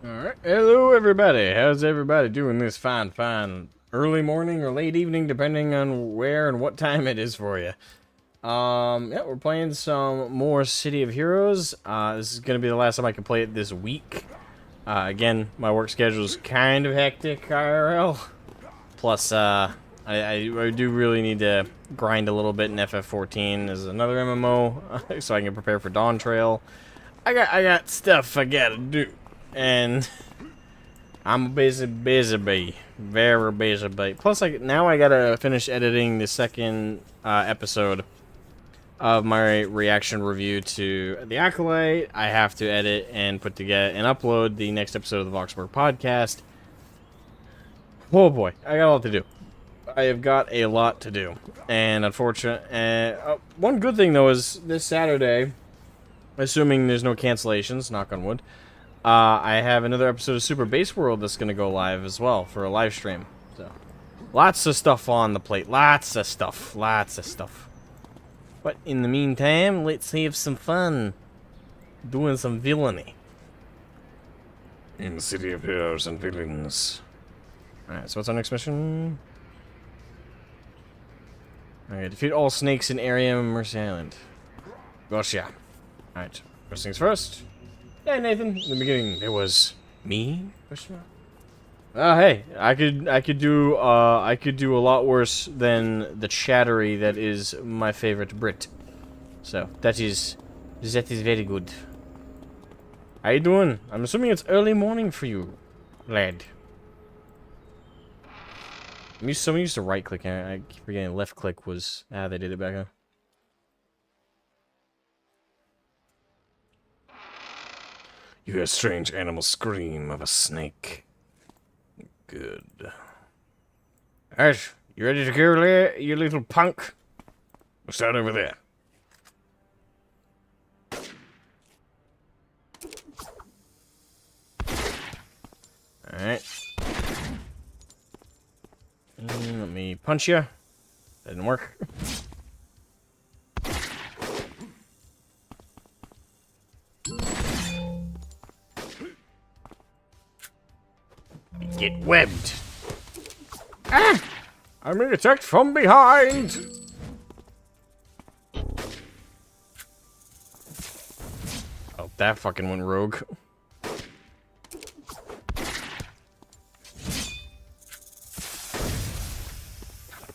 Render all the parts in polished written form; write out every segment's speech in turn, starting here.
Alright, hello everybody. How's everybody doing this fine early morning or late evening, depending on where and what time it is for you. Yeah, we're playing some more City of Heroes. This is gonna be the last time I can play it this week. Again, my work schedule is kind of hectic, IRL. Plus, I do really need to grind a little bit in FF14 as another MMO, so I can prepare for Dawn Trail. I got stuff I gotta do, and I'm a busy bee. Very busy bee. Plus, now I gotta finish editing the second episode of my reaction review to The Acolyte. I have to edit and put together and upload the next episode of the Voxburg podcast. Oh boy, I got a lot to do. I have got a lot to do. And one good thing though is this Saturday, assuming there's no cancellations, knock on wood, I have another episode of Super Base World that's going to go live as well for a live stream. So, lots of stuff on the plate. Lots of stuff. But in the meantime, let's have some fun doing some villainy. In the City of Heroes and Villains. Alright, so what's our next mission? Alright, defeat all snakes in area Mercy Island. Gotcha. Alright, first things first. Hey Nathan, in the beginning there was me? Hey, I could do a lot worse than the chattery that is my favorite Brit. So that is very good. How you doing? I'm assuming it's early morning for you, lad. Someone used to right click and I keep forgetting left click was they did it back then. You hear a strange animal scream of a snake. Good. Alright, you ready to go there, you little punk? What's that over there? Alright. Let me punch you. That didn't work. Get webbed. Ah! I'm being attacked from behind. Oh, that fucking went rogue.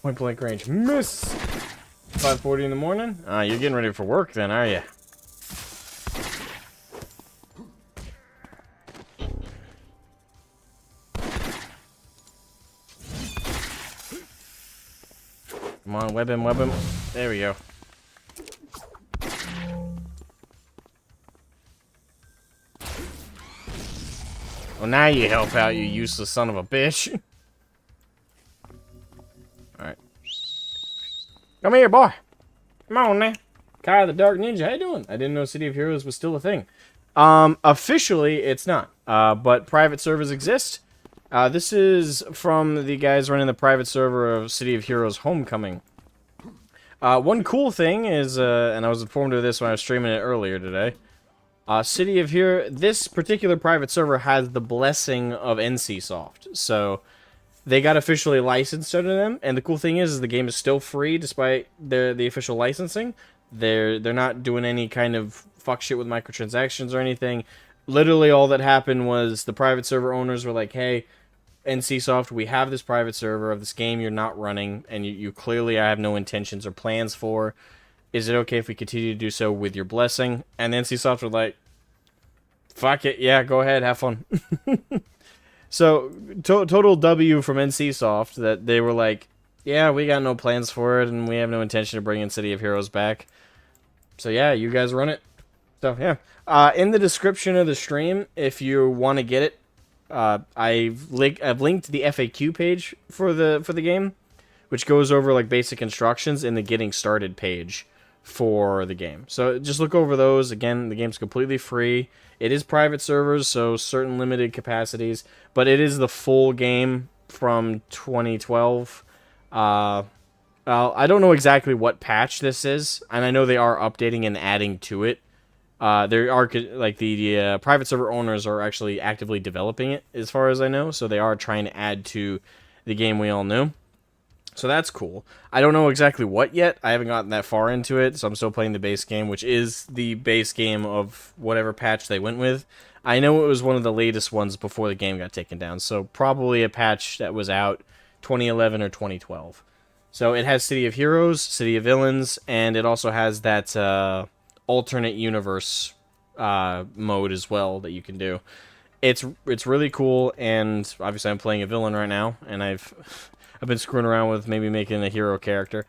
Point blank range. Miss! 5:40 in the morning? You're getting ready for work then, are you? Come on, web him. There we go. Well, now you help out, you useless son of a bitch. Alright. Come here, boy. Come on now. Kai the Dark Ninja, how you doing? I didn't know City of Heroes was still a thing. Officially, it's not. But private servers exist. This is from the guys running the private server of City of Heroes Homecoming. One cool thing is, and I was informed of this when I was streaming it earlier today, City of Heroes, this particular private server has the blessing of NCSoft, so they got officially licensed under them, and the cool thing is the game is still free despite the official licensing. They're not doing any kind of fuck shit with microtransactions or anything. Literally all that happened was the private server owners were like, hey, NCSoft, we have this private server of this game you're not running, and you clearly have no intentions or plans for. Is it okay if we continue to do so with your blessing? And NCSoft were like, fuck it, yeah, go ahead, have fun. So, total W from NCSoft, that they were like, yeah, we got no plans for it, and we have no intention of bringing City of Heroes back. So yeah, you guys run it. So yeah. In the description of the stream, if you want to get it, I've linked the FAQ page for the game, which goes over like basic instructions in the getting started page for the game. So just look over those. Again, the game's completely free. It is private servers, so certain limited capacities, but it is the full game from 2012. I don't know exactly what patch this is, and I know they are updating and adding to it There are like the private server owners are actually actively developing it, as far as I know. So they are trying to add to the game we all knew. So that's cool. I don't know exactly what yet. I haven't gotten that far into it, so I'm still playing the base game, which is the base game of whatever patch they went with. I know it was one of the latest ones before the game got taken down, so probably a patch that was out 2011 or 2012. So it has City of Heroes, City of Villains, and it also has that alternate universe mode as well that you can do. It's really cool, and obviously I'm playing a villain right now, and I've been screwing around with maybe making a hero character.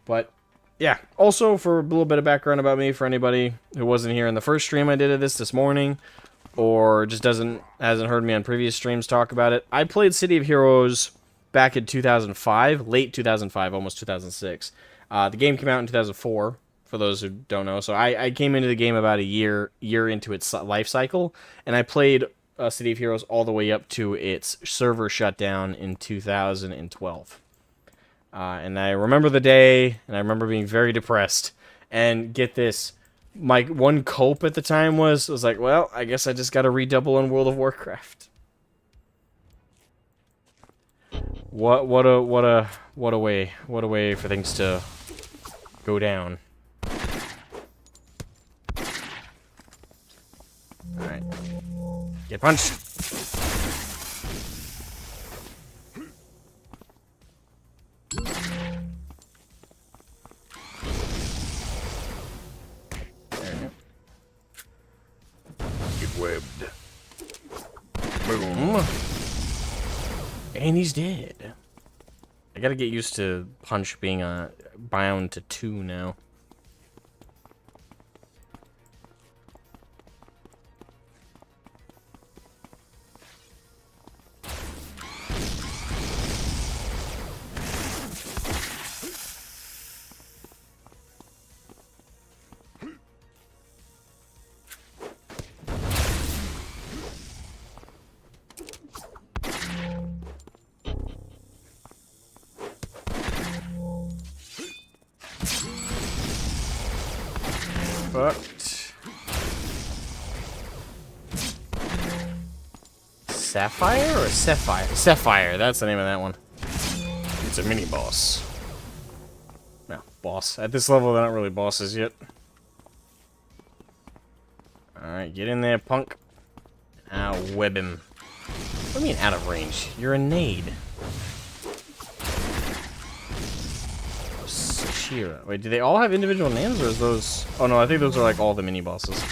But yeah, also for a little bit of background about me, for anybody who wasn't here in the first stream I did of this morning, or just hasn't heard me on previous streams talk about it, I played City of Heroes back in 2005, late 2005, almost 2006. The game came out in 2004, for those who don't know. So I came into the game about a year into its life cycle, and I played City of Heroes all the way up to its server shutdown in 2012. And I remember the day, and I remember being very depressed. And get this, my one cope at the time was like, well, I guess I just got to redouble on World of Warcraft. What a way for things to go down. All right, get punched. Get webbed. Boom. And he's dead. I gotta get used to punch being bound to 2 now. Fucked. Sapphire or Sapphire? Sapphire, that's the name of that one. It's a mini boss. No, boss. At this level, they're not really bosses yet. Alright, get in there, punk. I'll web him. What do you mean out of range? You're a nade. Wait, do they all have individual names, or is those... Oh no, I think those are like all the mini-bosses.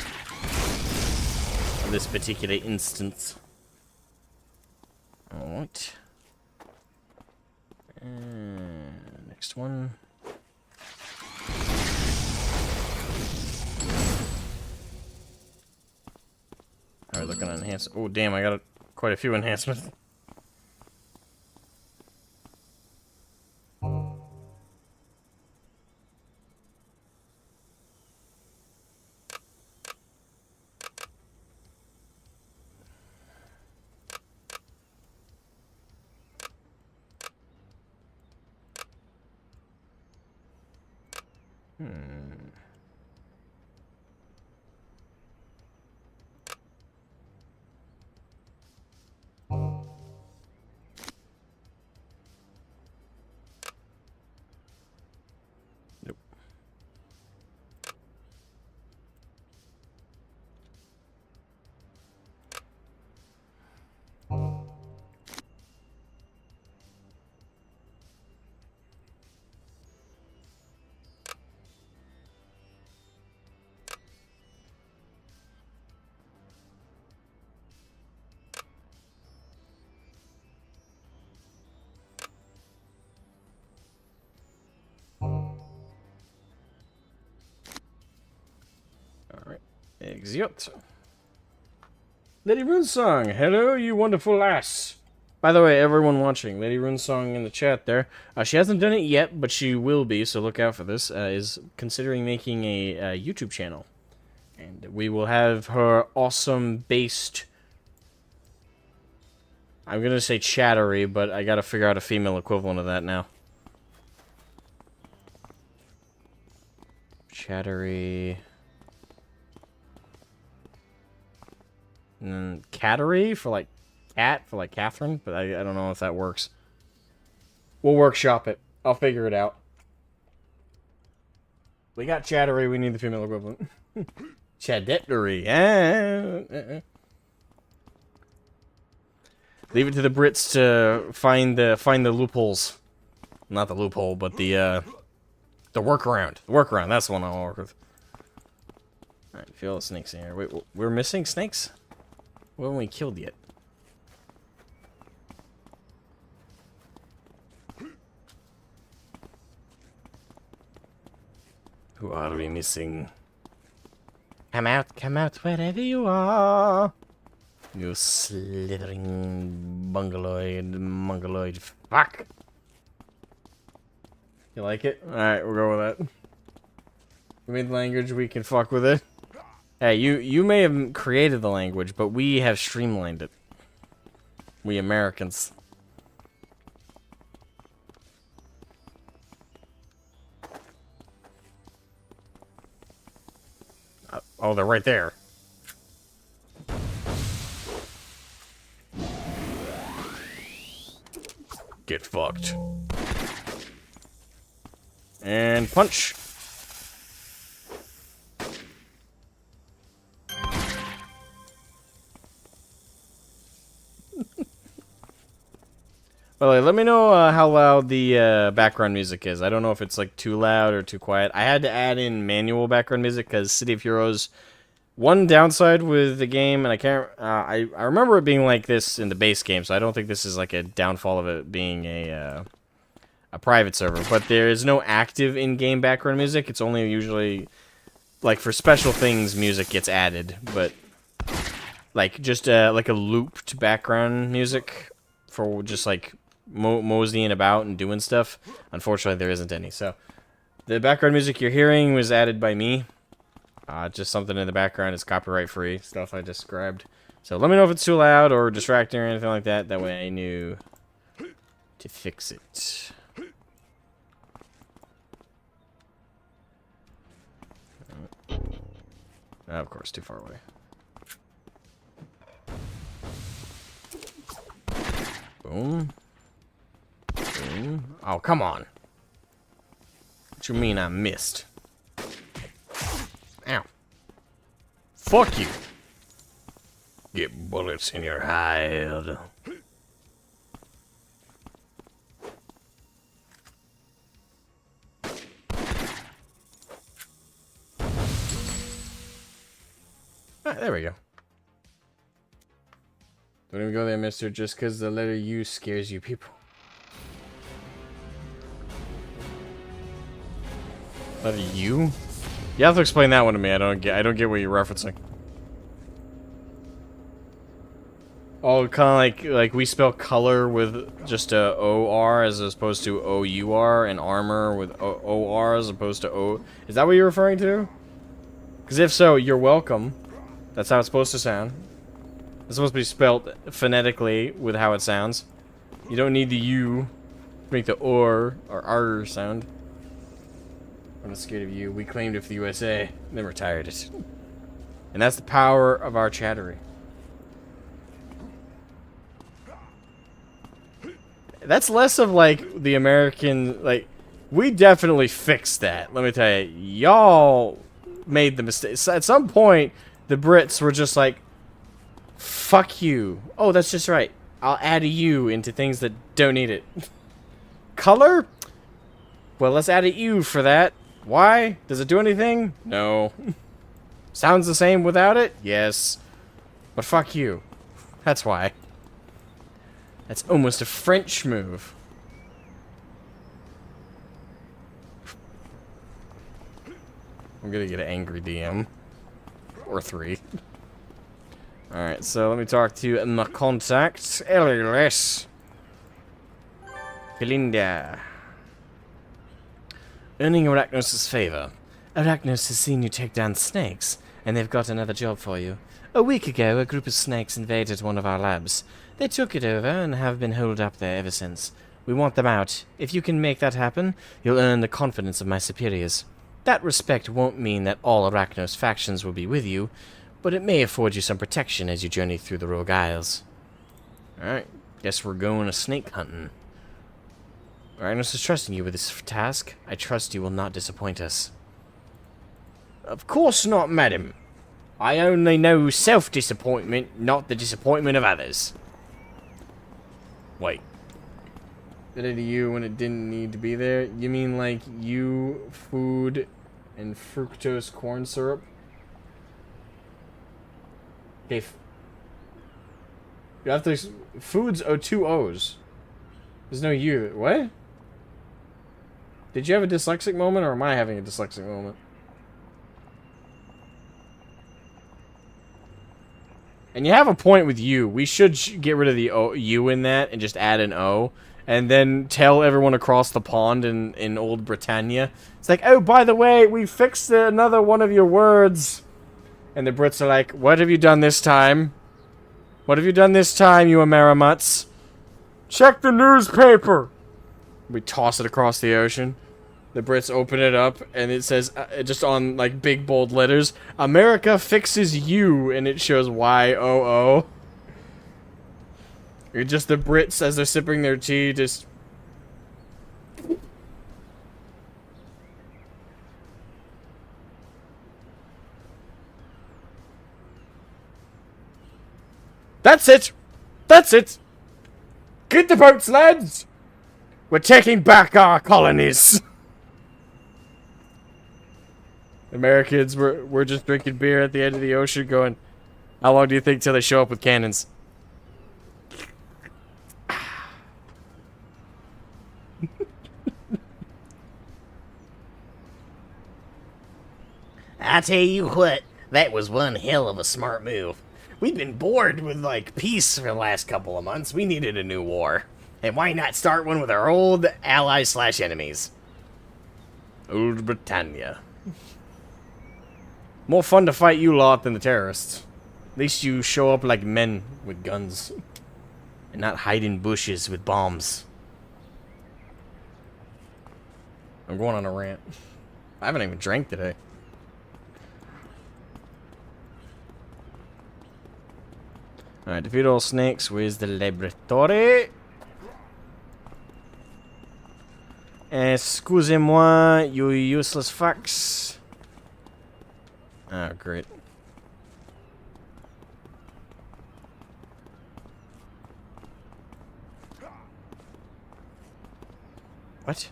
In this particular instance. Alright. Next one. Alright, looking at enhance... Oh damn, I got quite a few enhancements. Nope. Alright. Exit. Lady Runesong, hello, you wonderful lass. By the way, everyone watching, Lady Runesong in the chat there, she hasn't done it yet, but she will be, so look out for this, is considering making a YouTube channel. And we will have her awesome-based... I'm gonna say chattery, but I gotta figure out a female equivalent of that now. Chattery... And then Cattery for like cat, for like Catherine, but I don't know if that works. We'll workshop it. I'll figure it out. We got Chattery, we need the female equivalent. Chattery. Leave it to the Brits to find the loopholes. Not the loophole, but the workaround. The workaround, that's the one I'll work with. Alright, feel the snakes in here. Wait, we're missing snakes? We haven't we killed yet? Who are we missing? Come out, wherever you are. You slithering mongoloid fuck. You like it? Alright, we'll go with that. We made language, we can fuck with it. Hey, you may have created the language, but we have streamlined it. We Americans. Oh, they're right there. Get fucked. And punch. Well, let me know how loud the background music is. I don't know if it's like too loud or too quiet. I had to add in manual background music because City of Heroes. One downside with the game, and I can't. I remember it being like this in the base game, so I don't think this is like a downfall of it being a private server. But there is no active in-game background music. It's only usually like for special things, music gets added, but like just like a looped background music for just like moseying about and doing stuff. Unfortunately, there isn't any. So the background music you're hearing was added by me. Just something in the background is copyright free stuff I just grabbed. So let me know if it's too loud or distracting or anything like that. That way I knew to fix it. Of course, too far away. Boom. Boom. Oh, come on. What you mean I missed? Ow. Fuck you. Get bullets in your hide. Alright, there we go. Don't even go there, mister, just because the letter U scares you people. Letter U? You have to explain that one to me. I don't get what you're referencing. Oh, kind of like we spell color with just a O-R as opposed to O-U-R, and armor with O-R as opposed to O. Is that what you're referring to? Because if so, you're welcome. That's how it's supposed to sound. It's supposed to be spelled phonetically with how it sounds. You don't need the U to make the or R sound. I'm not scared of you. We claimed it for the USA, then retired it. And that's the power of our chattery. That's less of like the American, like, we definitely fixed that. Let me tell you, y'all made the mistake. At some point, the Brits were just like, fuck you. Oh, that's just right. I'll add a U into things that don't need it. Color? Well, let's add a U for that. Why? Does it do anything? No. Sounds the same without it? Yes. But fuck you. That's why. That's almost a French move. I'm gonna get an angry DM. Or 3. Alright, so let me talk to my contact. Elias. Belinda. Earning Arachnos' favor. Arachnos has seen you take down snakes, and they've got another job for you. A week ago, a group of snakes invaded one of our labs. They took it over and have been holed up there ever since. We want them out. If you can make that happen, you'll earn the confidence of my superiors. That respect won't mean that all Arachnos factions will be with you. but it may afford you some protection as you journey through the Rogue Isles. Alright, guess we're going to snake hunting. Ragnos is trusting you with this task. I trust you will not disappoint us. Of course not, madam. I only know self-disappointment, not the disappointment of others. Wait. Did it to you when it didn't need to be there? You mean like you, food, and fructose corn syrup? Okay. You have to... Food's two O's. There's no U. What? Did you have a dyslexic moment, or am I having a dyslexic moment? And you have a point with U. We should get rid of the U in that and just add an O. And then tell everyone across the pond in Old Britannia. It's like, oh, by the way, we fixed another one of your words. And the Brits are like, what have you done this time? What have you done this time, you Amerimuts? Check the newspaper! We toss it across the ocean. The Brits open it up, and it says, just on, like, big bold letters, America fixes you, and it shows Y-O-O. You're just the Brits, as they're sipping their tea, just... That's it! That's it! Get the boats, lads! We're taking back our colonies! Americans, we're just drinking beer at the end of the ocean going, how long do you think till they show up with cannons? I tell you what, that was one hell of a smart move. We've been bored with, like, peace for the last couple of months. We needed a new war. And why not start one with our old allies/enemies? Old Britannia. More fun to fight you lot than the terrorists. At least you show up like men with guns. And not hide in bushes with bombs. I'm going on a rant. I haven't even drank today. Alright, defeat all snakes. Where's the laboratory? Excusez-moi, you useless fucks. Oh, great. What?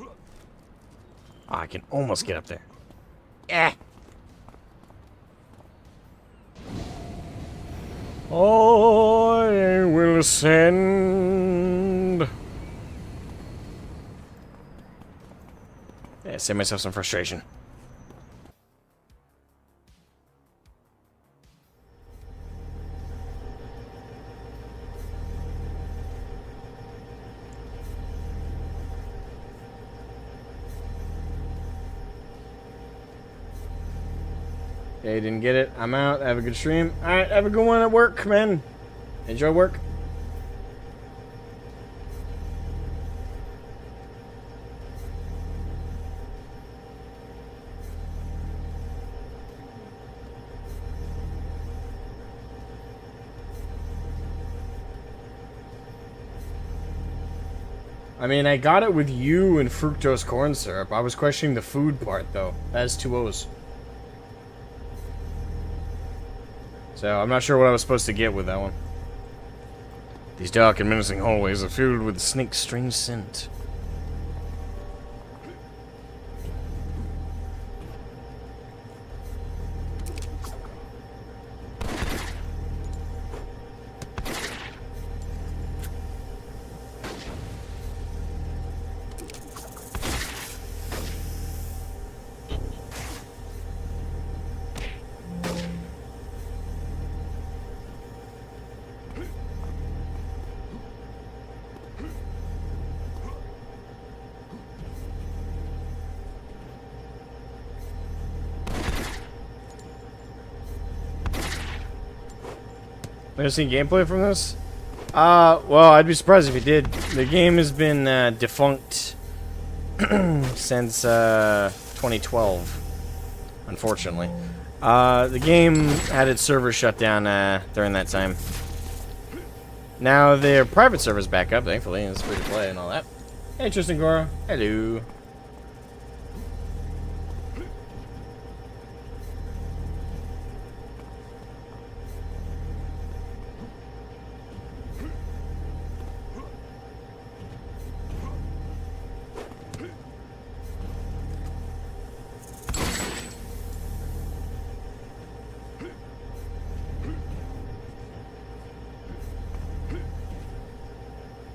Oh, I can almost get up there. Eh. I will ascend. Yeah, save myself some frustration. Okay, didn't get it. I'm out. Have a good stream. Alright, have a good one at work, man. Enjoy work. I mean, I got it with you and fructose corn syrup. I was questioning the food part, though. That has two O's. So, I'm not sure what I was supposed to get with that one. These dark and menacing hallways are filled with the snake's strange scent. Have you seen gameplay from this? Well, I'd be surprised if you did. The game has been defunct since 2012. unfortunately. The game had its server shut down during that time. Now their private server's back up, thankfully, and it's free to play and all that. Hey, Tristan Goro. Hello.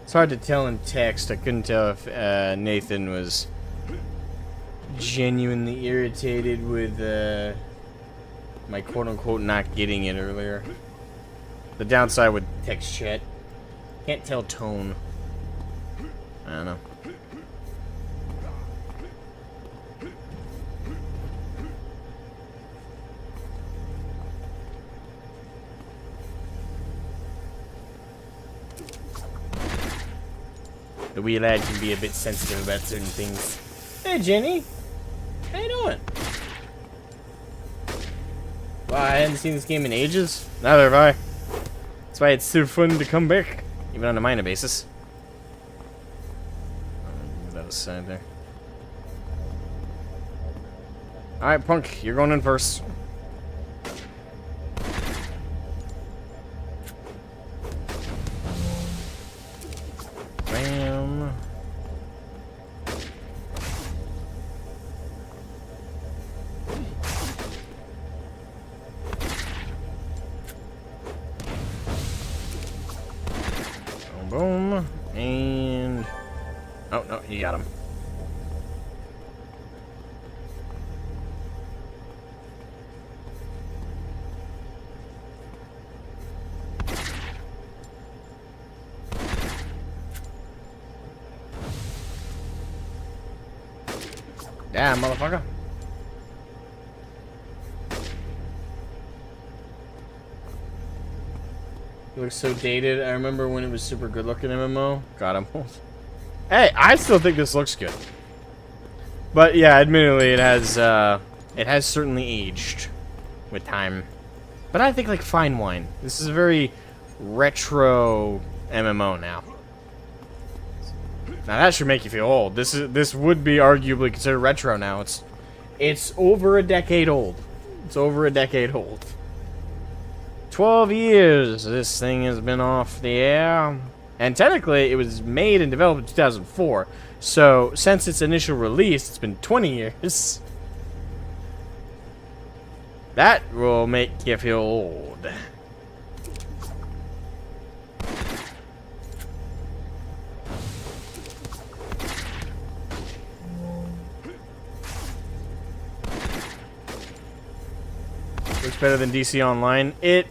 It's hard to tell in text. I couldn't tell if Nathan was genuinely irritated with my quote-unquote not getting it earlier. The downside with text chat, can't tell tone. I don't know. The wee lad can be a bit sensitive about certain things. Hey, Jenny. How you doing? Wow, I hadn't seen this game in ages. Neither have I. That's why it's so fun to come back, even on a minor basis. Move that aside there. Alright, Punk, you're going in first. Bam. Boom, boom. And... oh, no, you got him. Yeah, motherfucker. It looks so dated. I remember when it was super good looking MMO. God, I'm old. Hey, I still think this looks good. But yeah, admittedly, it has certainly aged with time. But I think like fine wine. This is a very retro MMO now. Now that should make you feel old. This would be arguably considered retro now. It's over a decade old. It's over a decade old. 12 years this thing has been off the air. And technically it was made and developed in 2004. So since its initial release, it's been 20 years. That will make you feel old. Looks better than DC Online. It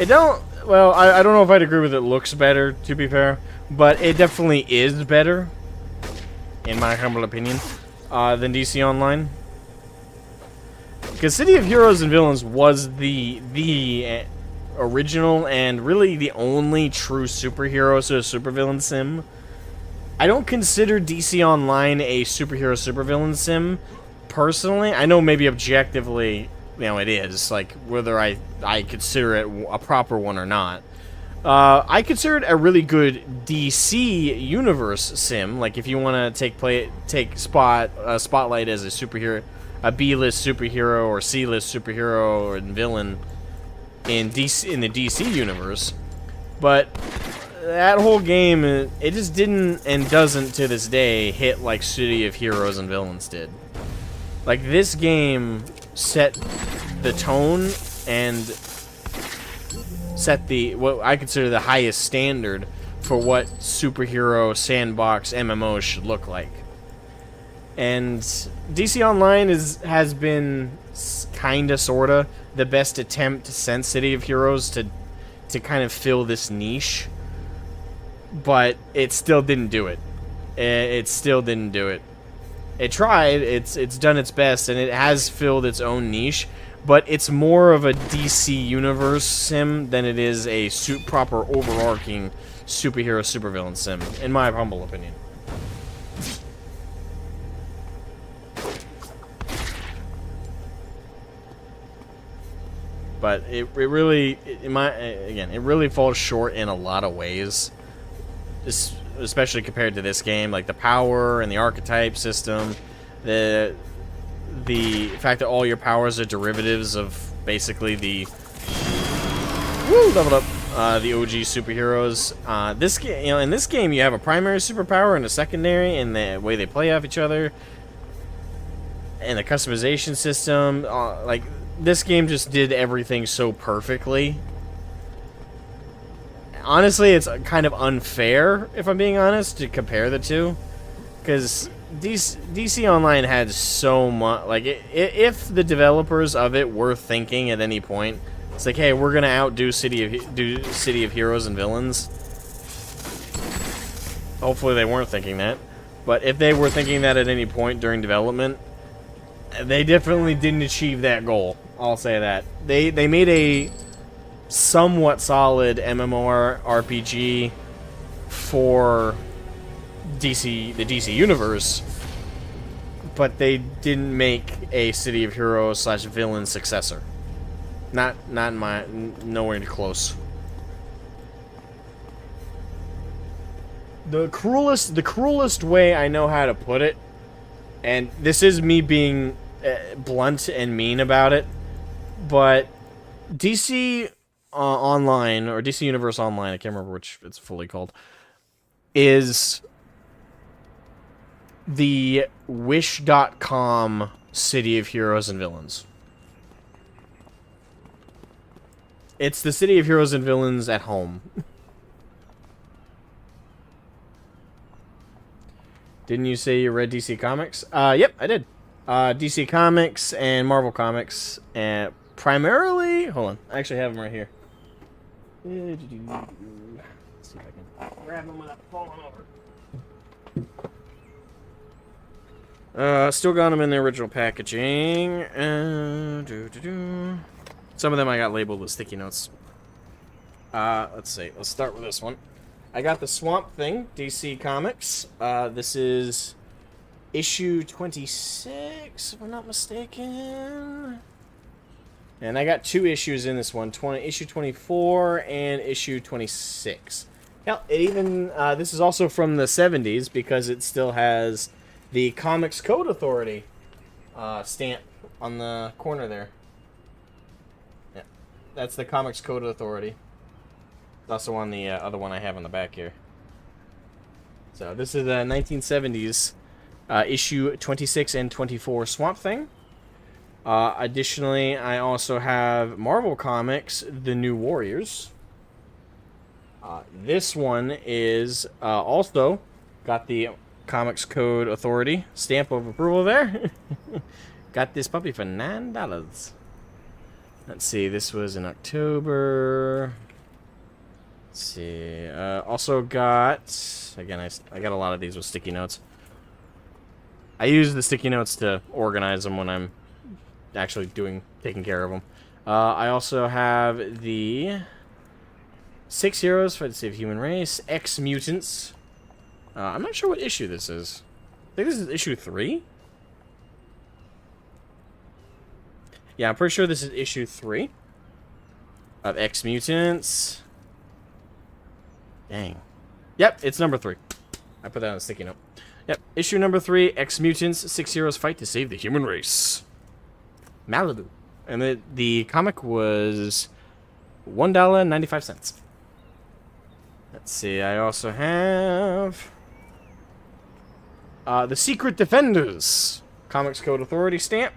don't, well, I don't know if I'd agree with it looks better, to be fair, but it definitely is better, in my humble opinion, than DC Online. Because City of Heroes and Villains was the original and really the only true superhero, so supervillain sim. I don't consider DC Online a superhero supervillain sim, personally. I know maybe objectively, you know, it is, like, whether I consider it a proper one or not. I consider it a really good DC universe sim. Like, if you want to take spotlight as a superhero, a B-list superhero or C-list superhero or villain in the DC universe. But that whole game, it just didn't and doesn't to this day hit like City of Heroes and Villains did. Like, this game set the tone and set what I consider the highest standard for what superhero sandbox MMOs should look like. And DC Online has been kinda sorta the best attempt since City of Heroes to kind of fill this niche, but it still didn't do it. It still didn't do it. It tried, it's done its best, and it has filled its own niche, but it's more of a DC universe sim than it is a proper overarching superhero supervillain sim, in my humble opinion. but it really, it really falls short in a lot of ways. Especially compared to this game, like the power and the archetype system, the fact that all your powers are derivatives of basically the leveled up the OG superheroes. This game, in this game, you have a primary superpower and a secondary, and the way they play off each other, and the customization system. Like this game just did everything so perfectly. Honestly, it's kind of unfair, if I'm being honest, to compare the two, because DC Online had so much. Like, if the developers of it were thinking at any point, it's like, hey, we're gonna outdo City of Heroes and Villains. Hopefully, they weren't thinking that. But if they were thinking that at any point during development, they definitely didn't achieve that goal. I'll say that they made a somewhat solid MMORPG for the DC universe, but they didn't make a City of Heroes / Villain successor. Nowhere close. The cruelest way I know how to put it, and this is me being blunt and mean about it, but DC Online, or DC Universe Online, I can't remember which it's fully called, is the Wish.com City of Heroes and Villains. It's the City of Heroes and Villains at home. Didn't you say you read DC Comics? Yep, I did. DC Comics and Marvel Comics, and primarily... Hold on, I actually have them right here. Let's see if I can grab them without falling over. Still got them in the original packaging. Some of them I got labeled with sticky notes. Let's see. Let's start with this one. I got the Swamp Thing, DC Comics. This is issue 26, if I'm not mistaken. And I got 2 issues in this one, issue 24 and issue 26. Hell, it even, this is also from the 70s because it still has the Comics Code Authority stamp on the corner there. Yeah, that's the Comics Code Authority. It's also on the other one I have on the back here. So this is the 1970s issue 26 and 24 Swamp Thing. Additionally, I also have Marvel Comics, The New Warriors. This one is also got the Comics Code Authority stamp of approval there. Got this puppy for $9. Let's see, this was in October. Let's see, also got, again, I got a lot of these with sticky notes. I use the sticky notes to organize them when I'm actually taking care of them. I also have the 6 Heroes for the Save Human Race, X Mutants. I'm not sure what issue this is. I think this is issue 3. Yeah, I'm pretty sure this is issue 3 of X Mutants. Dang. Yep, it's number 3. I put that on a sticky note. Yep, issue number 3, X Mutants, 6 Heroes fight to save the human race. Malibu. And the comic was $1.95. Let's see, I also have The Secret Defenders, Comics Code Authority stamp.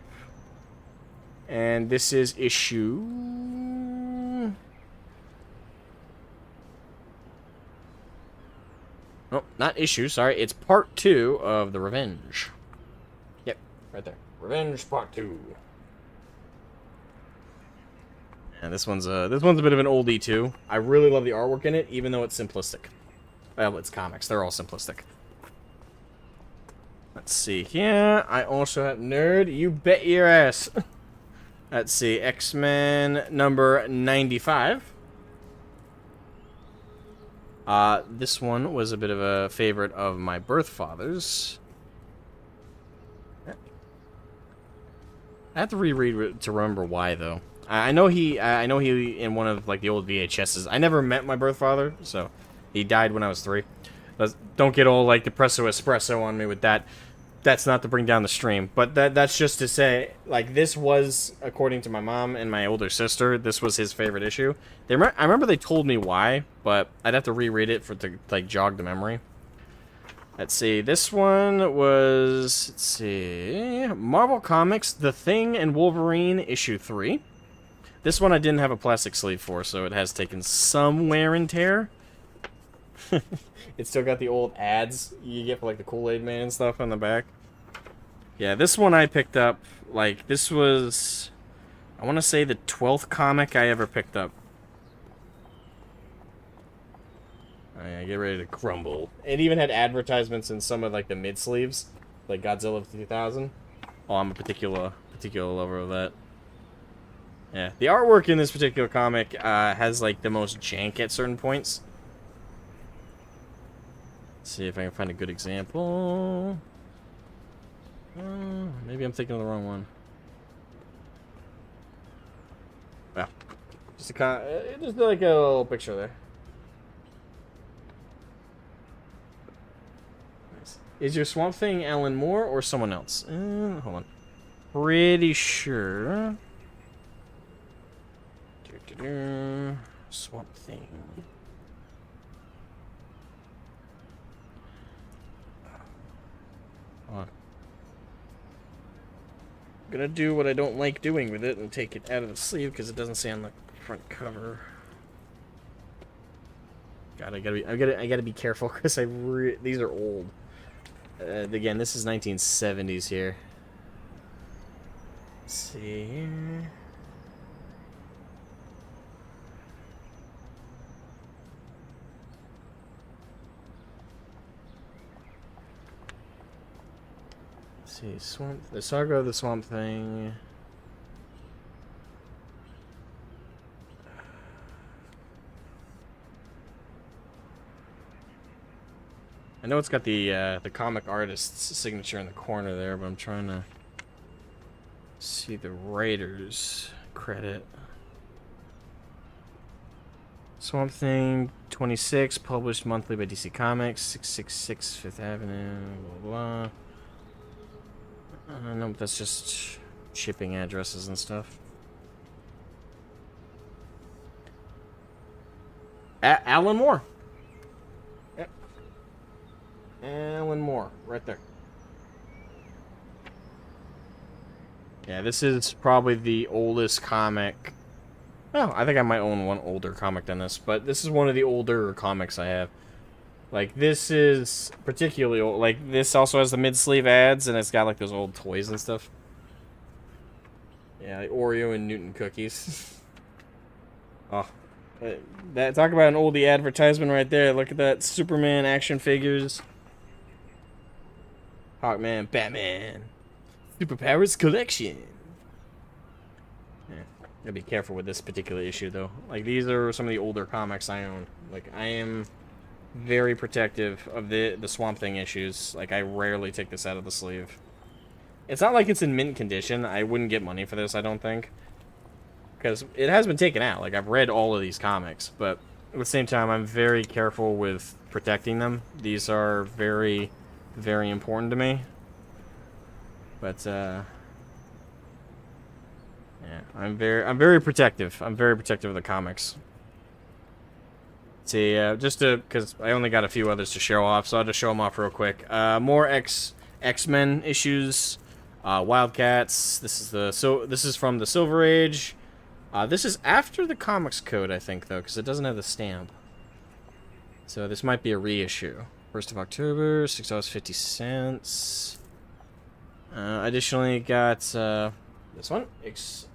And this is issue... Oh, not issue, sorry. It's part 2 of The Revenge. Yep, right there. Revenge Part 2. And this one's a bit of an oldie too. I really love the artwork in it, even though it's simplistic. Well, it's comics. They're all simplistic. Let's see here. I also have Nerd. You bet your ass. Let's see. X-Men number 95. This one was a bit of a favorite of my birth father's. I have to reread to remember why, though. I know he in one of like the old VHSs. I never met my birth father, so he died when I was 3. Don't get all like depresso espresso on me with that. That's not to bring down the stream, but that's just to say, like, this was, according to my mom and my older sister, this was his favorite issue. I remember they told me why, but I'd have to reread it to like jog the memory. Let's see, this one was, let's see, Marvel Comics, The Thing and Wolverine, issue 3. This one I didn't have a plastic sleeve for, so it has taken some wear and tear. It's still got the old ads you get for like the Kool-Aid Man and stuff on the back. Yeah, this one I picked up, like, this was, I want to say the 12th comic I ever picked up. Oh yeah, get ready to crumble. It even had advertisements in some of like the mid-sleeves, like Godzilla 2000. Oh, I'm a particular lover of that. Yeah, the artwork in this particular comic has like the most jank at certain points. Let's see if I can find a good example. Maybe I'm thinking of the wrong one. Well, just like a little picture there. Nice. Is your Swamp Thing Alan Moore or someone else? Hold on. Pretty sure. Swamp Thing. Hold on. I'm gonna do what I don't like doing with it and take it out of the sleeve because it doesn't say on the front cover. God, I gotta be careful because these are old. Again, this is 1970s here. Let's see here. See, the Saga of the Swamp Thing. I know it's got the comic artist's signature in the corner there, but I'm trying to see the writer's credit. Swamp Thing 26, published monthly by DC Comics, 666 Fifth Avenue, blah blah. No, but that's just shipping addresses and stuff. Alan Moore. Yep. Alan Moore, right there. Yeah, this is probably the oldest comic. Oh, I think I might own one older comic than this, but this is one of the older comics I have. Like, this is particularly old. Like, this also has the mid-sleeve ads, and it's got, like, those old toys and stuff. Yeah, like Oreo and Newton cookies. Oh. Talk about an oldie advertisement right there. Look at that. Superman action figures. Hawkman, Batman. Superpowers collection. Yeah. Gotta be careful with this particular issue, though. Like, these are some of the older comics I own. Like, I am very protective of the Swamp Thing issues. Like, I rarely take this out of the sleeve. It's not like it's in mint condition. I wouldn't get money for this, I don't think. Because it has been taken out. Like, I've read all of these comics. But at the same time, I'm very careful with protecting them. These are very, very important to me. But, yeah, I'm very protective. I'm very protective of the comics. See, just because I only got a few others to show off, so I'll just show them off real quick. More X-Men issues, Wildcats. This is from the Silver Age. This is after the Comics Code, I think, though, because it doesn't have the stamp. So this might be a reissue. 1st of October, $6.50. Additionally, got this one,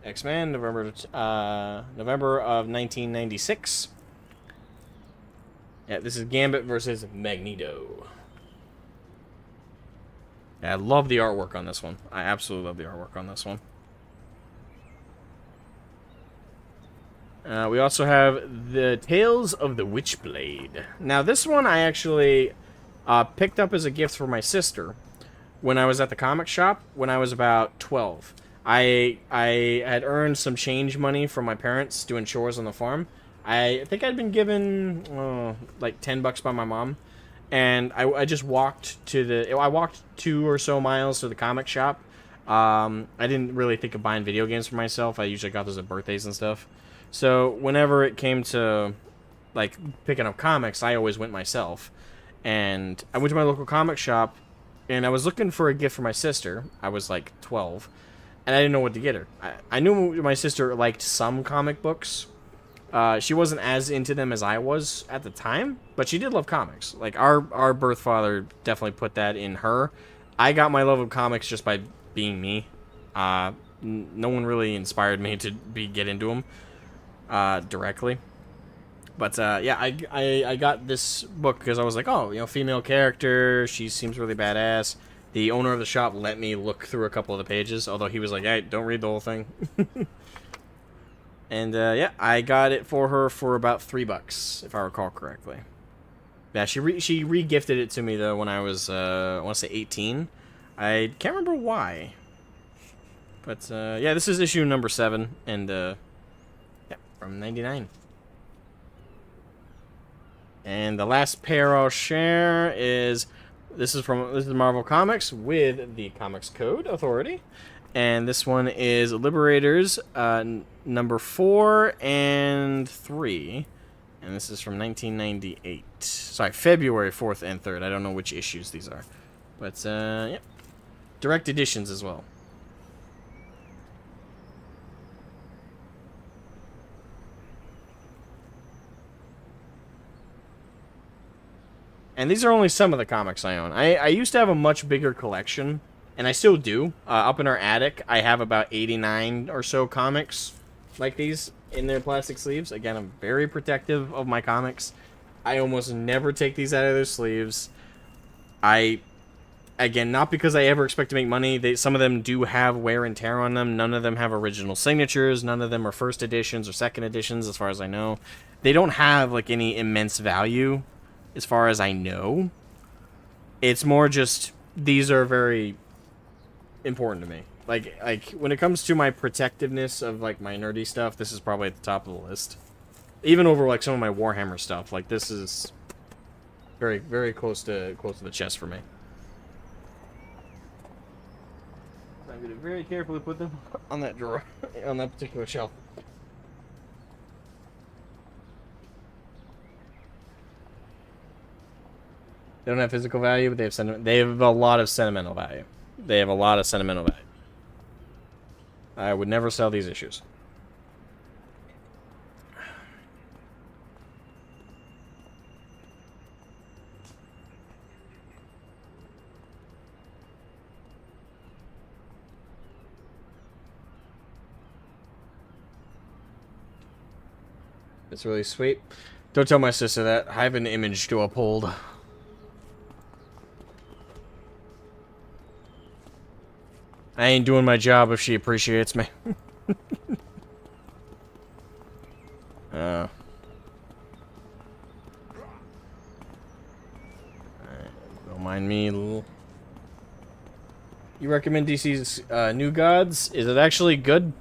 X-Men, November of 1996. Yeah, this is Gambit versus Magneto. Yeah, I love the artwork on this one. I absolutely love the artwork on this one. We also have the Tales of the Witchblade. Now, this one I actually picked up as a gift for my sister when I was at the comic shop when I was about 12. I had earned some change money from my parents doing chores on the farm. I think I'd been given like $10 by my mom, and I just walked to I walked 2 or so miles to the comic shop. I didn't really think of buying video games for myself. I usually got those at birthdays and stuff. So whenever it came to like picking up comics, I always went myself. And I went to my local comic shop, and I was looking for a gift for my sister. I was like 12, and I didn't know what to get her. I knew my sister liked some comic books. She wasn't as into them as I was at the time, but she did love comics. Like, our birth father definitely put that in her. I got my love of comics just by being me. No one really inspired me to get into them directly. But yeah, I got this book because I was like, oh, you know, female character, she seems really badass. The owner of the shop let me look through a couple of the pages, although he was like, hey, don't read the whole thing. And yeah, I got it for her for about $3, if I recall correctly. Yeah, she re-gifted it to me though when I was I want to say 18. I can't remember why. But yeah, this is issue number 7, and yeah, from '99. And the last pair I'll share is this is Marvel Comics with the Comics Code Authority, and this one is Liberators number 4 and 3, and this is from 1998. Sorry, February 4th and 3rd. I don't know which issues these are, but yeah, direct editions as well. And these are only some of the comics I own. I used to have a much bigger collection, and I still do. Up in our attic, I have about 89 or so comics like these in their plastic sleeves. Again, I'm very protective of my comics. I almost never take these out of their sleeves. Again, not because I ever expect to make money. Some of them do have wear and tear on them. None of them have original signatures. None of them are first editions or second editions, as far as I know. They don't have like any immense value, as far as I know. It's more just, these are very important to me. Like when it comes to my protectiveness of like my nerdy stuff, this is probably at the top of the list. Even over like some of my Warhammer stuff, like this is very, very close to the chest for me. I'm gonna very carefully put them on that drawer, on that particular shelf. They don't have physical value, but they have a lot of sentimental value. They have a lot of sentimental value. I would never sell these issues. It's really sweet. Don't tell my sister that. I have an image to uphold. I ain't doing my job if she appreciates me. Don't mind me. You recommend DC's New Gods? Is it actually good?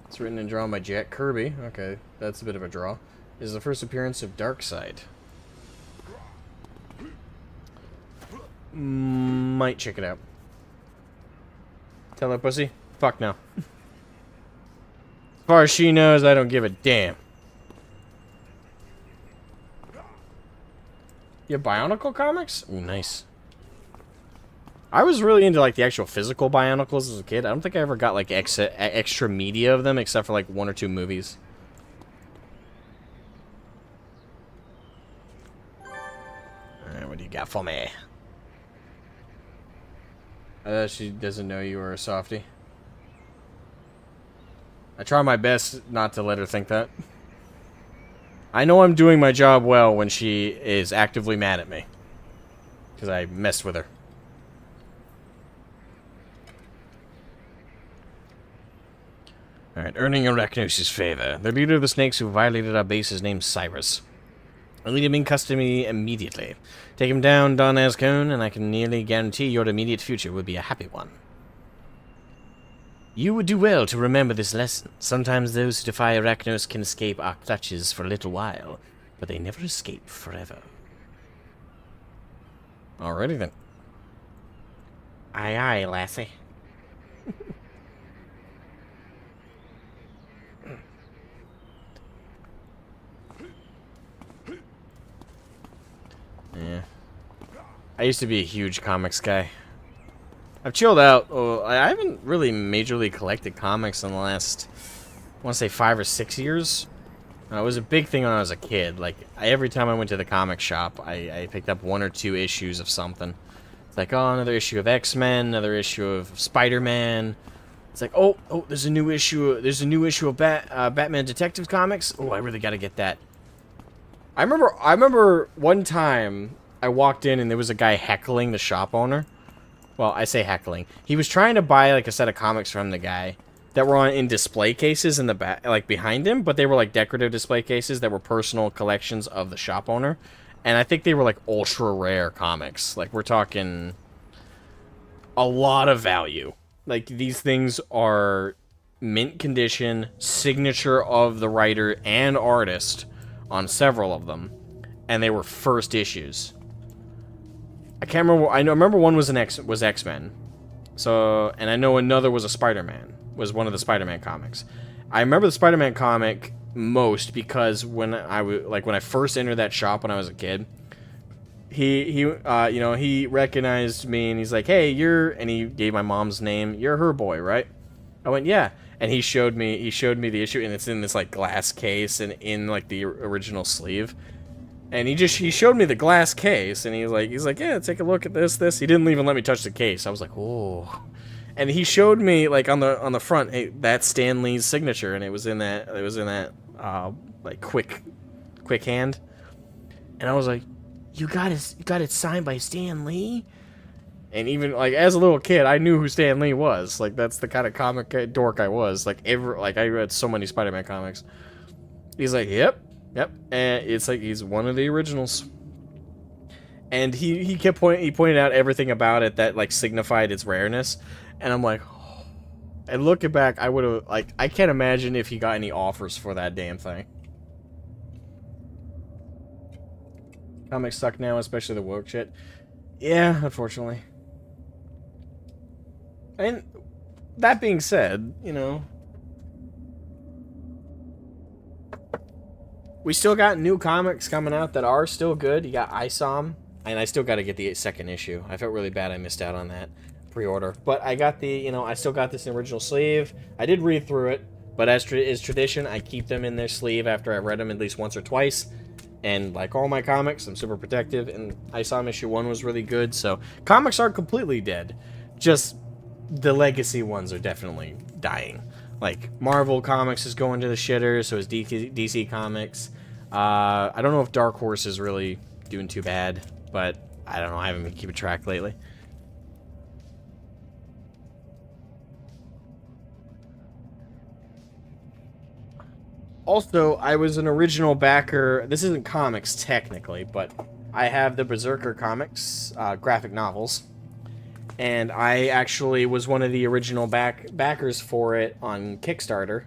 It's written and drawn by Jack Kirby. Okay, that's a bit of a draw. This is the first appearance of Darkseid. Might check it out. Tell her pussy? Fuck no. As far as she knows, I don't give a damn. You have Bionicle comics? Ooh, nice. I was really into like the actual physical Bionicles as a kid. I don't think I ever got like extra media of them except for like 1 or 2 movies. Alright, what do you got for me? She doesn't know you are a softie. I try my best not to let her think that. I know I'm doing my job well when she is actively mad at me. Because I messed with her. Alright, earning Arachnos' favor. The leader of the snakes who violated our base is named Cyrus. I need him in custody immediately. Take him down, Don Ascone, and I can nearly guarantee your immediate future will be a happy one. You would do well to remember this lesson. Sometimes those who defy Arachnos can escape our clutches for a little while, but they never escape forever. Alrighty then. Aye, aye, lassie. Yeah. I used to be a huge comics guy. I've chilled out. Oh, I haven't really majorly collected comics in the last, I want to say 5 or 6 years. It was a big thing when I was a kid. Like, every time I went to the comic shop, I picked up 1 or 2 issues of something. It's like, oh, another issue of X-Men, another issue of Spider-Man. It's like, oh, there's a new issue. There's a new issue of Batman Detective Comics. Oh, I really got to get that. I remember one time I walked in and there was a guy heckling the shop owner. Well, I say heckling. He was trying to buy like a set of comics from the guy that were in display cases in the back, like behind him, but they were like decorative display cases that were personal collections of the shop owner. And I think they were like ultra rare comics. Like we're talking a lot of value. Like these things are mint condition, signature of the writer and artist on several of them, and they were first issues. I can't remember. I remember one was X-Men. So, and I know another was a Spider-Man. Was one of the Spider-Man comics. I remember the Spider-Man comic most because when I first entered that shop when I was a kid, he recognized me and he's like, "Hey, and he gave my mom's name. You're her boy, right?" I went, "Yeah." And he showed me the issue, and it's in this like glass case and in like the original sleeve. And he showed me the glass case, and he's like, "Yeah, take a look at this. He didn't even let me touch the case. I was like, "Oh." And he showed me like on the front, hey, that's Stan Lee's signature, and it was in that like quick hand. And I was like, "You got it signed by Stan Lee?" And even like as a little kid, I knew who Stan Lee was. Like that's the kind of comic dork I was. Like I read so many Spider-Man comics. He's like, "Yep." And it's like he's one of the originals. And he pointed out everything about it that like signified its rareness. And I'm like, oh. And looking back, I would have like I can't imagine if he got any offers for that damn thing. Comics suck now, especially the woke shit. Yeah, unfortunately. And that being said, we still got new comics coming out that are still good. You got ISOM, and I still got to get the 2nd issue. I felt really bad I missed out on that pre-order. But I got I still got this in original sleeve. I did read through it, but as is tradition, I keep them in their sleeve after I've read them at least once or twice. And like all my comics, I'm super protective, and ISOM issue 1 was really good. So comics aren't completely dead. Just the legacy ones are definitely dying. Like, Marvel Comics is going to the shitter, so is DC Comics. I don't know if Dark Horse is really doing too bad, but I don't know. I haven't been keeping track lately. Also, I was an original backer. This isn't comics, technically, but I have the Berserker comics, graphic novels. And I actually was one of the original backers for it on Kickstarter.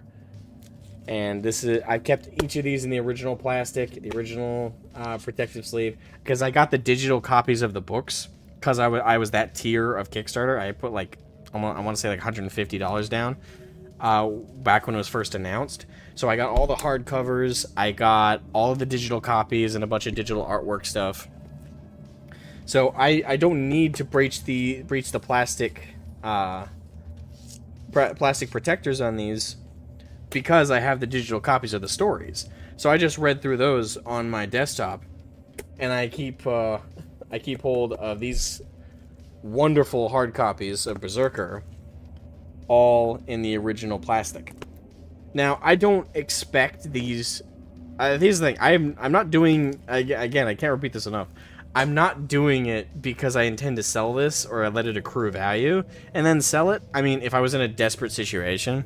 And I've kept each of these in the original plastic, the original protective sleeve, because I got the digital copies of the books, because I was that tier of Kickstarter. I put like, I want to say like $150 down back when it was first announced. So I got all the hardcovers, I got all of the digital copies and a bunch of digital artwork stuff. So I don't need to breach the plastic plastic protectors on these because I have the digital copies of the stories. So I just read through those on my desktop, and I keep hold of these wonderful hard copies of Berserker, all in the original plastic. Now I don't expect these. Here's the thing: I'm not doing again. I can't repeat this enough. I'm not doing it because I intend to sell this or I let it accrue value and then sell it. I mean, if I was in a desperate situation,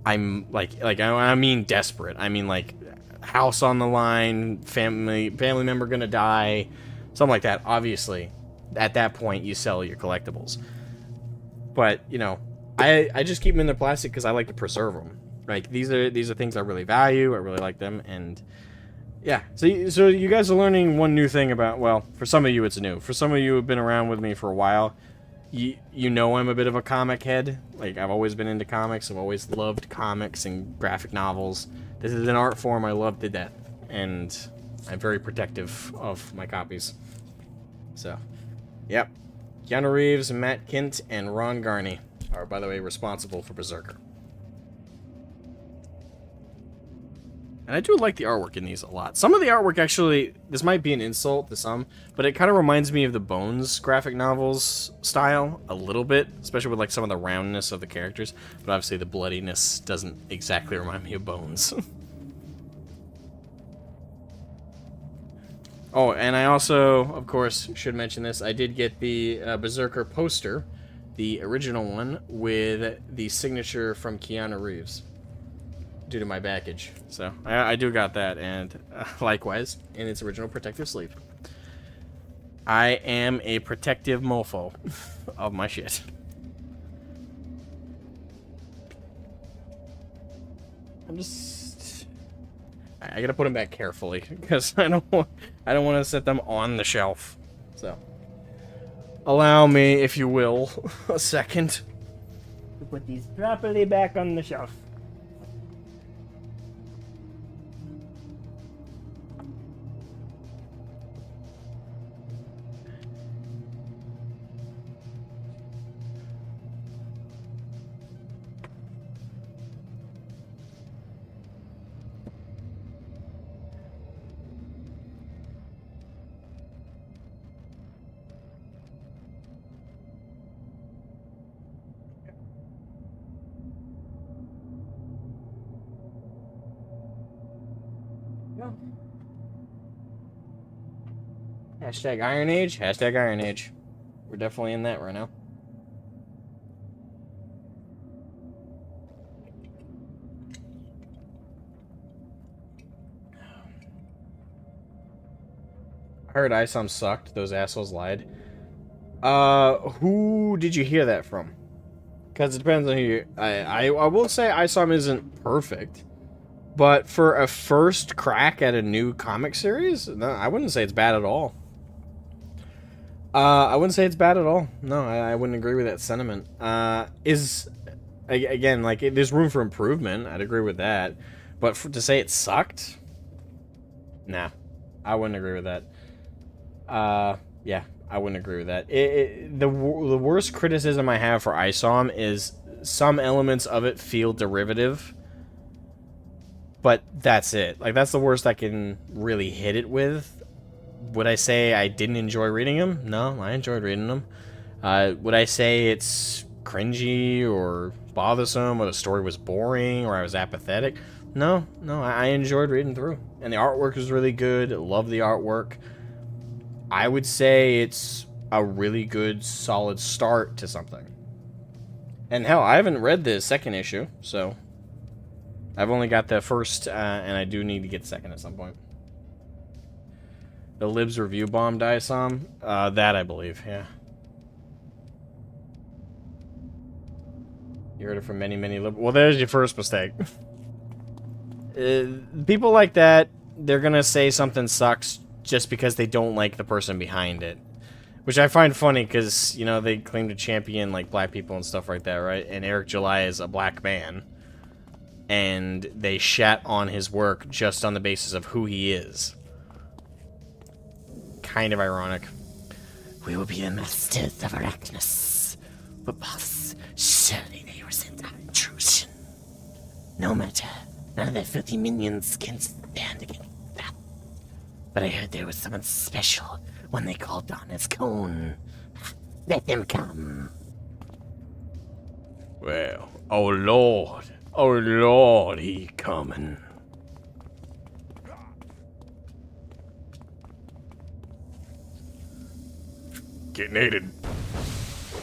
I'm like I mean desperate. I mean like house on the line, family member gonna die, something like that. Obviously, at that point you sell your collectibles. But, I just keep them in the plastic because I like to preserve them. Like these are things I really value. I really like them, and yeah. So you guys are learning one new thing about. Well, for some of you it's new. For some of you who've been around with me for a while, you know I'm a bit of a comic head. Like I've always been into comics. I've always loved comics and graphic novels. This is an art form I love to death, and I'm very protective of my copies. So, yep. Keanu Reeves, Matt Kint, and Ron Garney are, by the way, responsible for Berserker. And I do like the artwork in these a lot. Some of the artwork actually, this might be an insult to some, but it kind of reminds me of the Bones graphic novels style a little bit, especially with like some of the roundness of the characters. But obviously the bloodiness doesn't exactly remind me of Bones. Oh, and I also, of course, should mention this. I did get the Berserker poster, the original one, with the signature from Keanu Reeves, due to my baggage. So, I do got that, and likewise, in its original protective sleeve. I am a protective mofo of my shit. I gotta put them back carefully because I don't want to set them on the shelf. So, allow me, if you will, a second to put these properly back on the shelf. Hashtag Iron Age, hashtag Iron Age. We're definitely in that right now. I heard ISOM sucked. Those assholes lied. Who did you hear that from? Because it depends on who you... I will say ISOM isn't perfect. But for a first crack at a new comic series, no, I wouldn't say it's bad at all. I wouldn't say it's bad at all. No, I wouldn't agree with that sentiment. Again, like, there's room for improvement. I'd agree with that. But to say it sucked? Nah, I wouldn't agree with that. Yeah, I wouldn't agree with that. The worst criticism I have for ISOM is some elements of it feel derivative. But that's it. Like, that's the worst I can really hit it with. Would I say I didn't enjoy reading them? No, I enjoyed reading them. Would I say it's cringy or bothersome or the story was boring or I was apathetic? No, I enjoyed reading through. And the artwork was really good. Love the artwork. I would say it's a really good, solid start to something. And hell, I haven't read the second issue, so... I've only got the first, and I do need to get the second at some point. The Libs review bombed ISOM? That I believe, yeah. You heard it from many Libs. Well, there's your first mistake. People like that, they're gonna say something sucks just because they don't like the person behind it. Which I find funny because, you know, they claim to champion, like, black people and stuff like that, right? And Eric July is a black man. And they shat on his work just on the basis of who he is. Kind of ironic. We will be the masters of Arachnus. But boss, surely they resent our intrusion. No matter, none of their filthy minions can stand against that. But I heard there was someone special when they called on his cone. Let them come. Well, oh Lord, he coming. Get nated,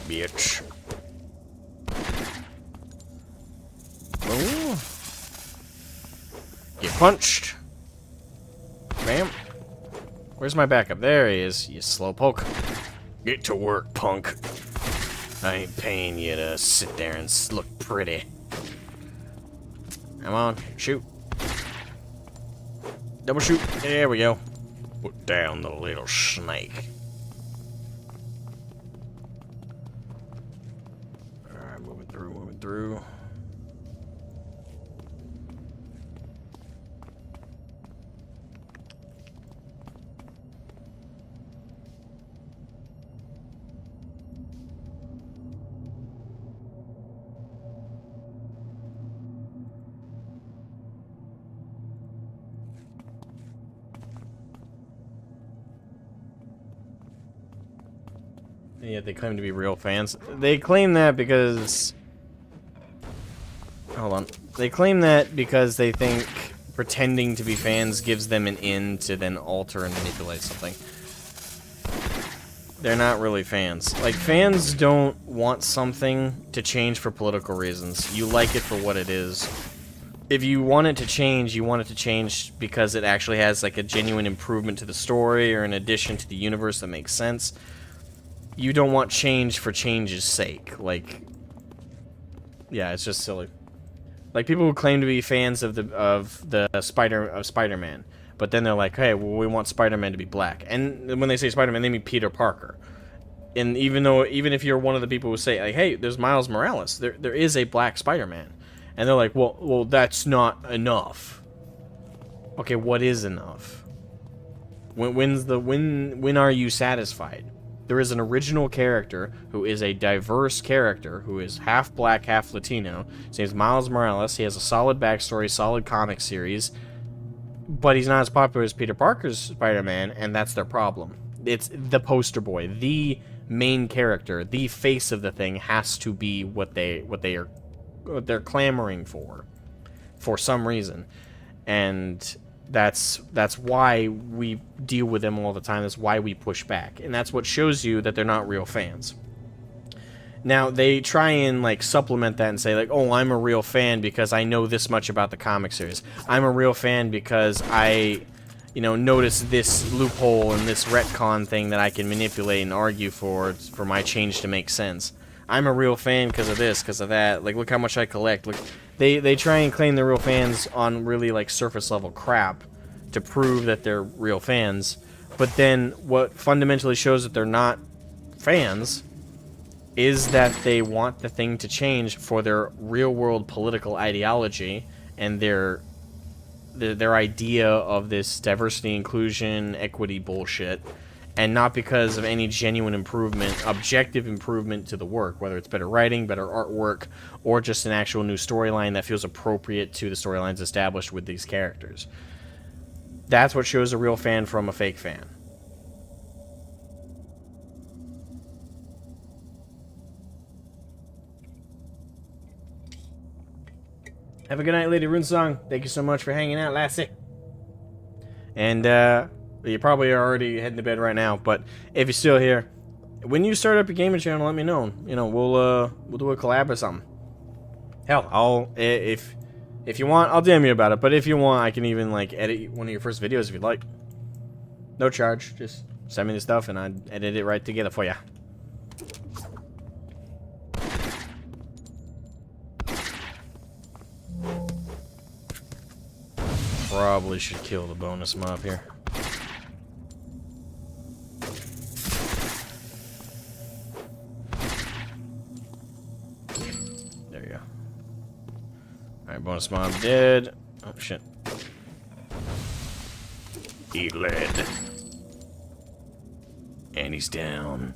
bitch. Ooh. Get punched. Bam. Where's my backup? There he is, you slowpoke. Get to work, punk. I ain't paying you to sit there and look pretty. Come on, shoot. Double shoot. There we go. Put down the little snake. Alright, moving through, moving through. And yet they claim to be real fans. They claim that because... Hold on. They claim that because they think pretending to be fans gives them an in to then alter and manipulate something. They're not really fans. Like, fans don't want something to change for political reasons. You like it for what it is. If you want it to change, you want it to change because it actually has, like, a genuine improvement to the story or an addition to the universe that makes sense. You don't want change for change's sake. Like, yeah, it's just silly. Like, people who claim to be fans of Spider-Man, but then they're like, hey, well, we want Spider-Man to be black. And when they say Spider-Man, they mean Peter Parker. And even if you're one of the people who say, like, hey, there's Miles Morales, there is a black Spider-Man. And they're like, well, that's not enough. Okay, what is enough? When are you satisfied? There is an original character who is a diverse character who is half black, half Latino. His name is Miles Morales. He has a solid backstory, solid comic series, but he's not as popular as Peter Parker's Spider-Man, and that's their problem. It's the poster boy, the main character, the face of the thing has to be what they're clamoring for some reason, and that's why we deal with them all the time. That's why we push back, and that's what shows you that they're not real fans. Now, they try and, like, supplement that and say, like, oh, I'm a real fan because I know this much about the comic series. I'm a real fan because I, noticed this loophole and this retcon thing that I can manipulate and argue for my change to make sense. I'm a real fan because of this, because of that. Like, look how much I collect. Look, they try and claim they're real fans on really, like, surface-level crap to prove that they're real fans. But then what fundamentally shows that they're not fans is that they want the thing to change for their real-world political ideology and their idea of this diversity, inclusion, equity bullshit, and not because of any genuine improvement, objective improvement to the work, whether it's better writing, better artwork, or just an actual new storyline that feels appropriate to the storylines established with these characters. That's what shows a real fan from a fake fan. Have a good night, Lady Runesong. Thank you so much for hanging out, lassie. And, you probably are already heading to bed right now, but if you're still here, when you start up your gaming channel, let me know. We'll do a collab or something. Hell, if you want, I'll DM you about it, but if you want, I can even, like, edit one of your first videos if you'd like. No charge, just send me the stuff and I'll edit it right together for you. Probably should kill the bonus mob here. There you go. Alright, bonus mob dead. Oh, shit. He led. And he's down.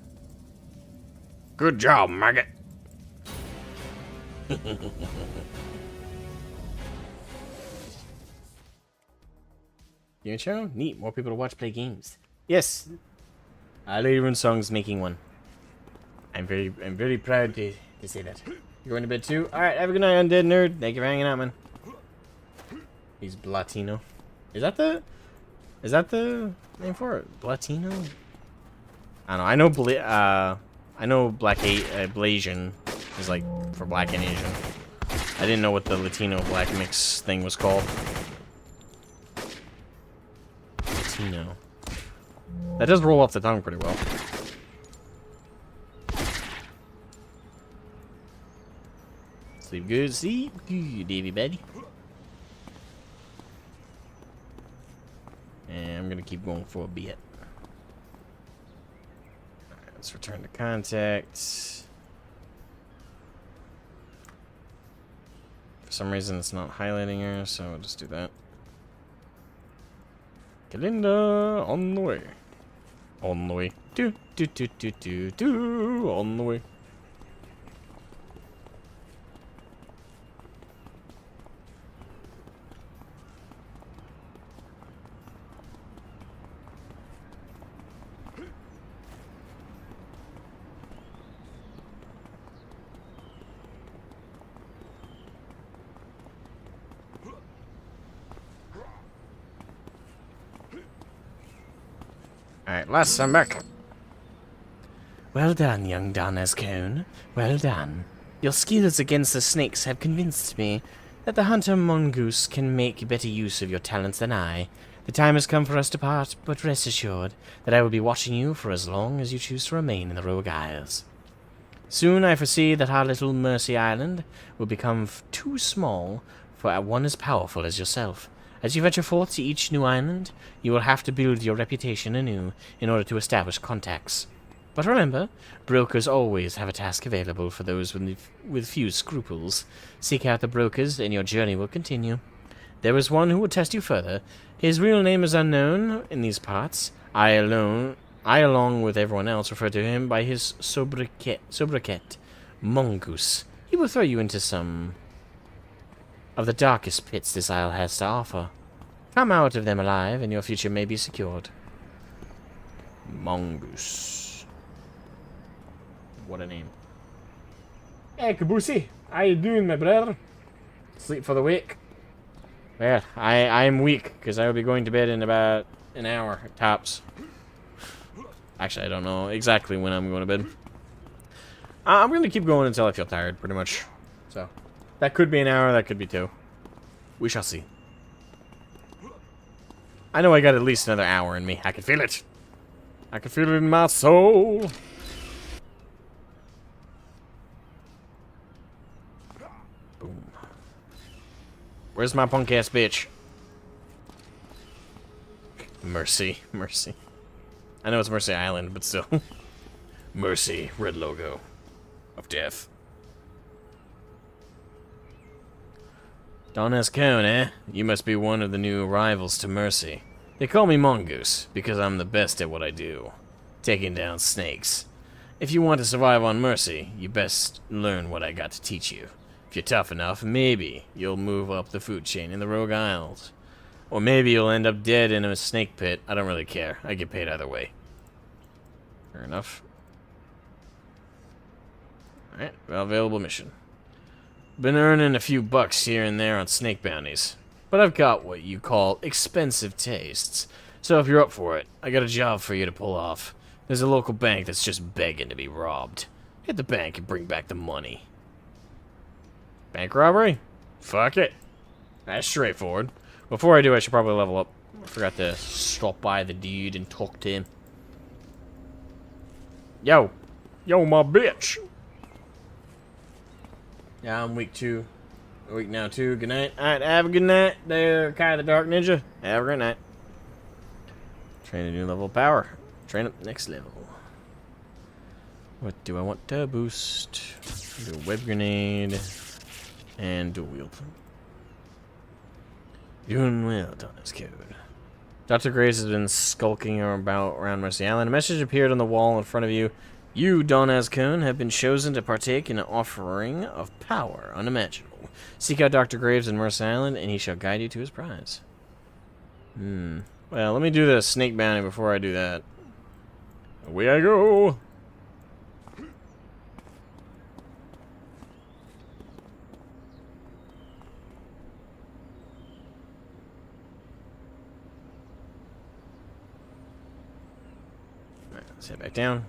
Good job, maggot. Game channel? Neat. More people to watch play games. Yes. Lady Runesong's making one. I'm very proud to say that. You're going to bed too? Alright, have a good night, Undead Nerd. Thank you for hanging out, man. He's Blatino. Is that the name for it? Blatino? I don't know. I know Blasian is like for black and Asian. I didn't know what the Latino black mix thing was called. Latino. That does roll off the tongue pretty well. Sleep good, sleep good, everybody. And I'm gonna keep going for a bit. Alright, let's return to contact. For some reason it's not highlighting her, so we'll just do that. Kalinda, on the way. On the way. Do, do, do, do, do, do, on the way. Alright, last time back. Well done, young Don Asmogan. Well done. Your skills against the snakes have convinced me that the hunter mongoose can make better use of your talents than I. The time has come for us to part, but rest assured that I will be watching you for as long as you choose to remain in the Rogue Isles. Soon I foresee that our little Mercy Island will become too small for one as powerful as yourself. As you venture forth to each new island, you will have to build your reputation anew in order to establish contacts. But remember, brokers always have a task available for those with few scruples. Seek out the brokers, and your journey will continue. There is one who will test you further. His real name is unknown in these parts. I, along with everyone else, refer to him by his sobriquet, Mongoose. He will throw you into some of the darkest pits this isle has to offer. Come out of them alive, and your future may be secured. Mongoose. What a name. Hey, Kabusi. How you doing, my brother? Sleep for the week? Well, I'm weak, because I will be going to bed in about an hour, tops. Actually, I don't know exactly when I'm going to bed. I'm going to keep going until I feel tired, pretty much. So, that could be an hour, that could be 2. We shall see. I know I got at least another hour in me. I can feel it. I can feel it in my soul. Boom. Where's my punk ass bitch? Mercy. Mercy. I know it's Mercy Island, but still. Mercy, red logo of death. Don Asmogan, eh? You must be one of the new arrivals to Mercy. They call me Mongoose, because I'm the best at what I do. Taking down snakes. If you want to survive on Mercy, you best learn what I got to teach you. If you're tough enough, maybe you'll move up the food chain in the Rogue Isles. Or maybe you'll end up dead in a snake pit. I don't really care. I get paid either way. Fair enough. Alright, well, available mission. Been earning a few bucks here and there on snake bounties. But I've got what you call expensive tastes. So if you're up for it, I got a job for you to pull off. There's a local bank that's just begging to be robbed. Hit the bank and bring back the money. Bank robbery? Fuck it. That's straightforward. Before I do, I should probably level up. I forgot to stop by the dude and talk to him. Yo. Yo, my bitch. Yeah, I'm week 2. Week now 2. Good night. Alright, have a good night there, Kai the Dark Ninja. Have a great night. Train a new level of power. Train up next level. What do I want to boost? Do a web grenade. And dual wield. Doing well, Donna's code. Dr. Grace has been skulking around Mercy Island. A message appeared on the wall in front of you. You, Don Asmogan, have been chosen to partake in an offering of power unimaginable. Seek out Dr. Graves in Mercy Island, and he shall guide you to his prize. Well, let me do the snake bounty before I do that. Away I go! Alright, let's head back down.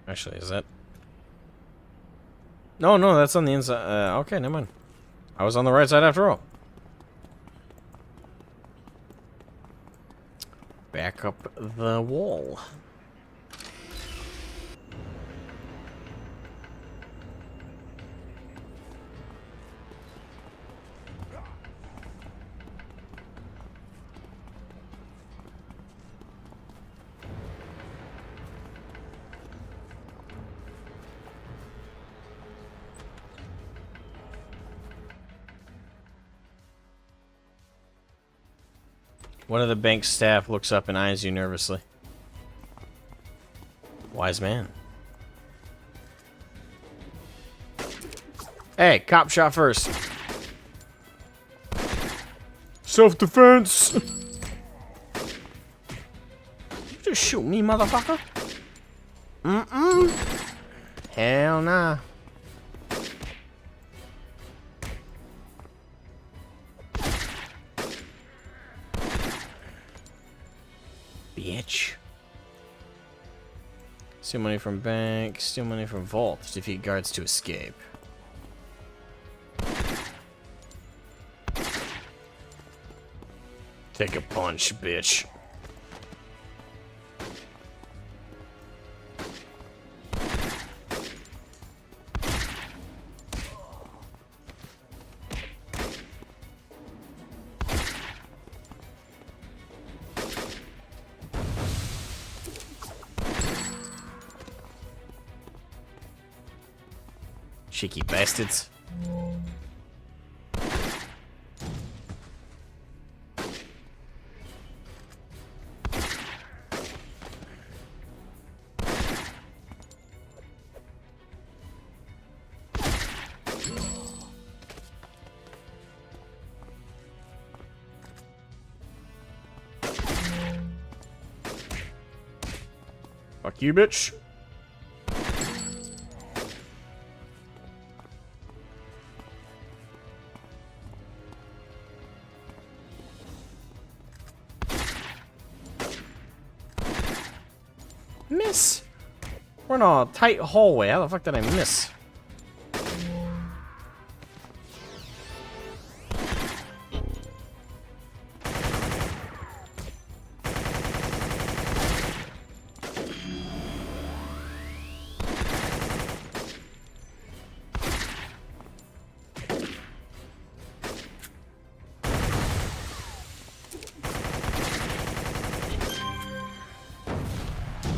Actually, is that... No, that's on the inside. Okay, never mind. I was on the right side after all. Back up the wall. One of the bank staff looks up and eyes you nervously. Wise man. Hey, cop shot first. Self-defense! You just shoot me, motherfucker? Hell nah. Bitch. Steal money from bank, steal money from vault, defeat guards to escape. Take a punch, bitch. Cheeky bastards. Fuck you, bitch. Miss. We're in a tight hallway. How the fuck did I miss?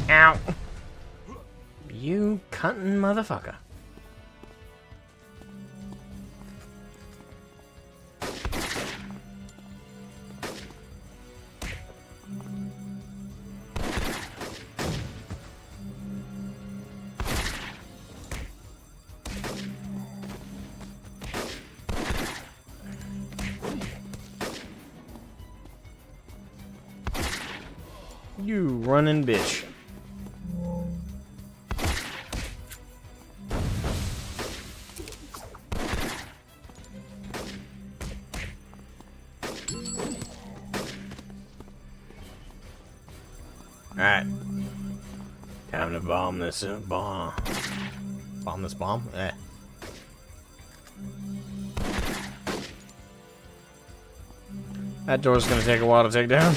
Ow. You cuntin' motherfucker. You running bitch. Alright. Time to bomb this bomb. Bomb this bomb? Eh. That door's gonna take a while to take down.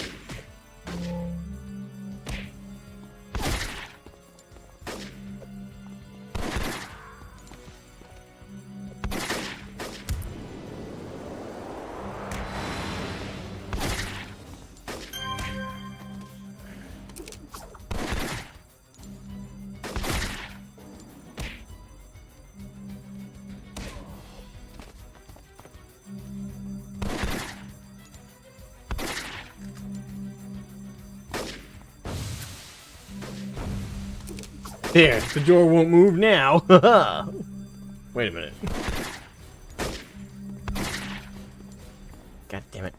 There, the door won't move now. Wait a minute. God damn it.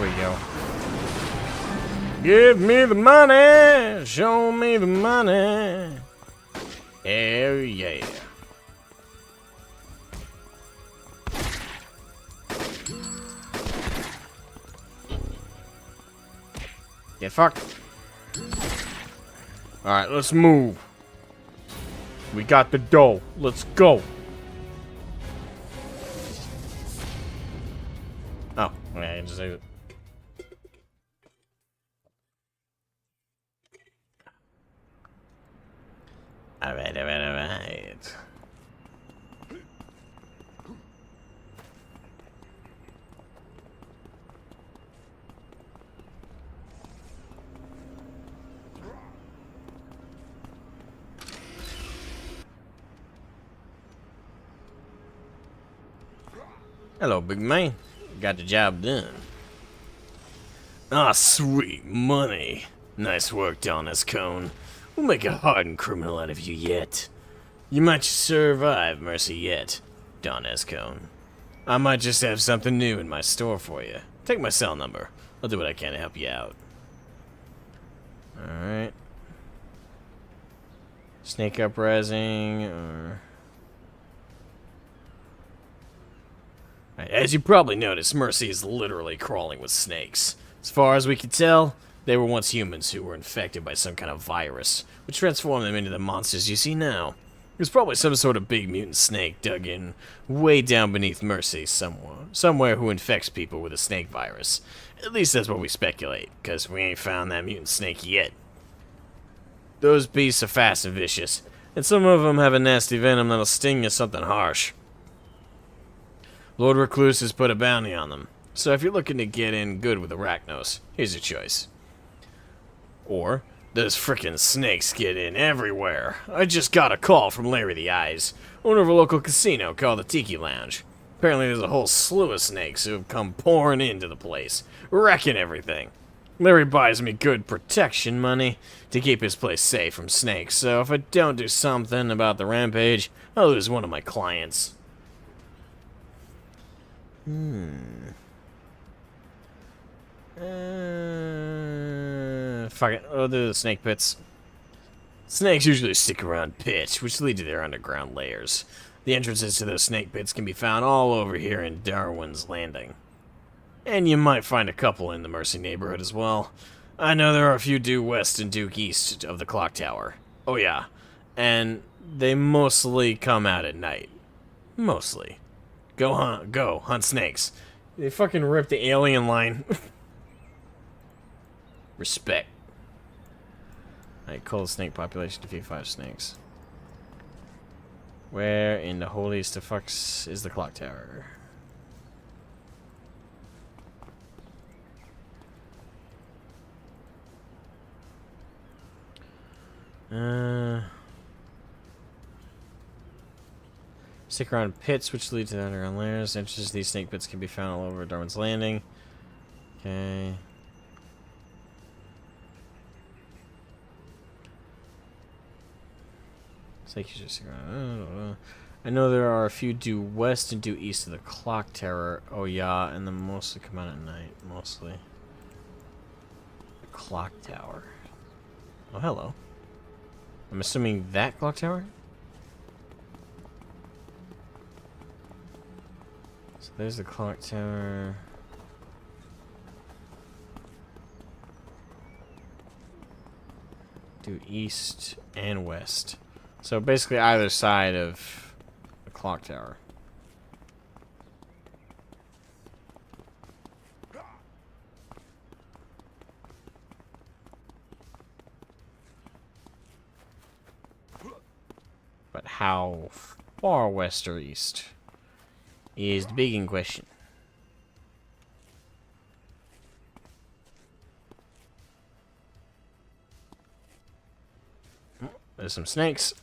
There we go. Give me the money. Show me the money. Hell yeah. Get fucked. Alright, let's move. We got the dough. Let's go. Oh, okay, I can just save it. Alright, alright, alright. Hello, big man. Got the job done. Ah, sweet money. Nice work, Don Cone. We'll make a hardened criminal out of you yet. You might survive mercy yet, Don Cone. I might just have something new in my store for you. Take my cell number. I'll do what I can to help you out. Alright. Snake uprising, or... As you probably noticed, Mercy is literally crawling with snakes. As far as we can tell, they were once humans who were infected by some kind of virus, which transformed them into the monsters you see now. There's probably some sort of big mutant snake dug in way down beneath Mercy somewhere who infects people with a snake virus. At least that's what we speculate, because we ain't found that mutant snake yet. Those beasts are fast and vicious, and some of them have a nasty venom that'll sting you something harsh. Lord Recluse has put a bounty on them, so if you're looking to get in good with Arachnos, here's your choice. Or, those frickin' snakes get in everywhere. I just got a call from Larry the Eyes, owner of a local casino called the Tiki Lounge. Apparently there's a whole slew of snakes who have come pouring into the place, wrecking everything. Larry buys me good protection money to keep his place safe from snakes, so if I don't do something about the rampage, I'll lose one of my clients. Fuck it. I'll do the snake pits. Snakes usually stick around pits, which lead to their underground layers. The entrances to those snake pits can be found all over here in Darwin's Landing. And you might find a couple in the Mercy neighborhood as well. I know there are a few due west and due east of the clock tower. Oh yeah. And they mostly come out at night. Mostly. Go hunt snakes. They fucking ripped the alien line. Respect. Alright, cull the snake population, defeat 5 snakes. Where in the holiest of fucks is the clock tower? Stick around pits, which lead to the underground layers. Entrances to these snake pits can be found all over Darwin's Landing. Okay. I know there are a few due west and due east of the clock tower. Oh yeah, and then mostly come out at night. Mostly. The clock tower. Oh, hello. I'm assuming that clock tower? So there's the clock tower. Due east and west. So basically either side of the clock tower. But how far west or east is the big in question. There's some snakes.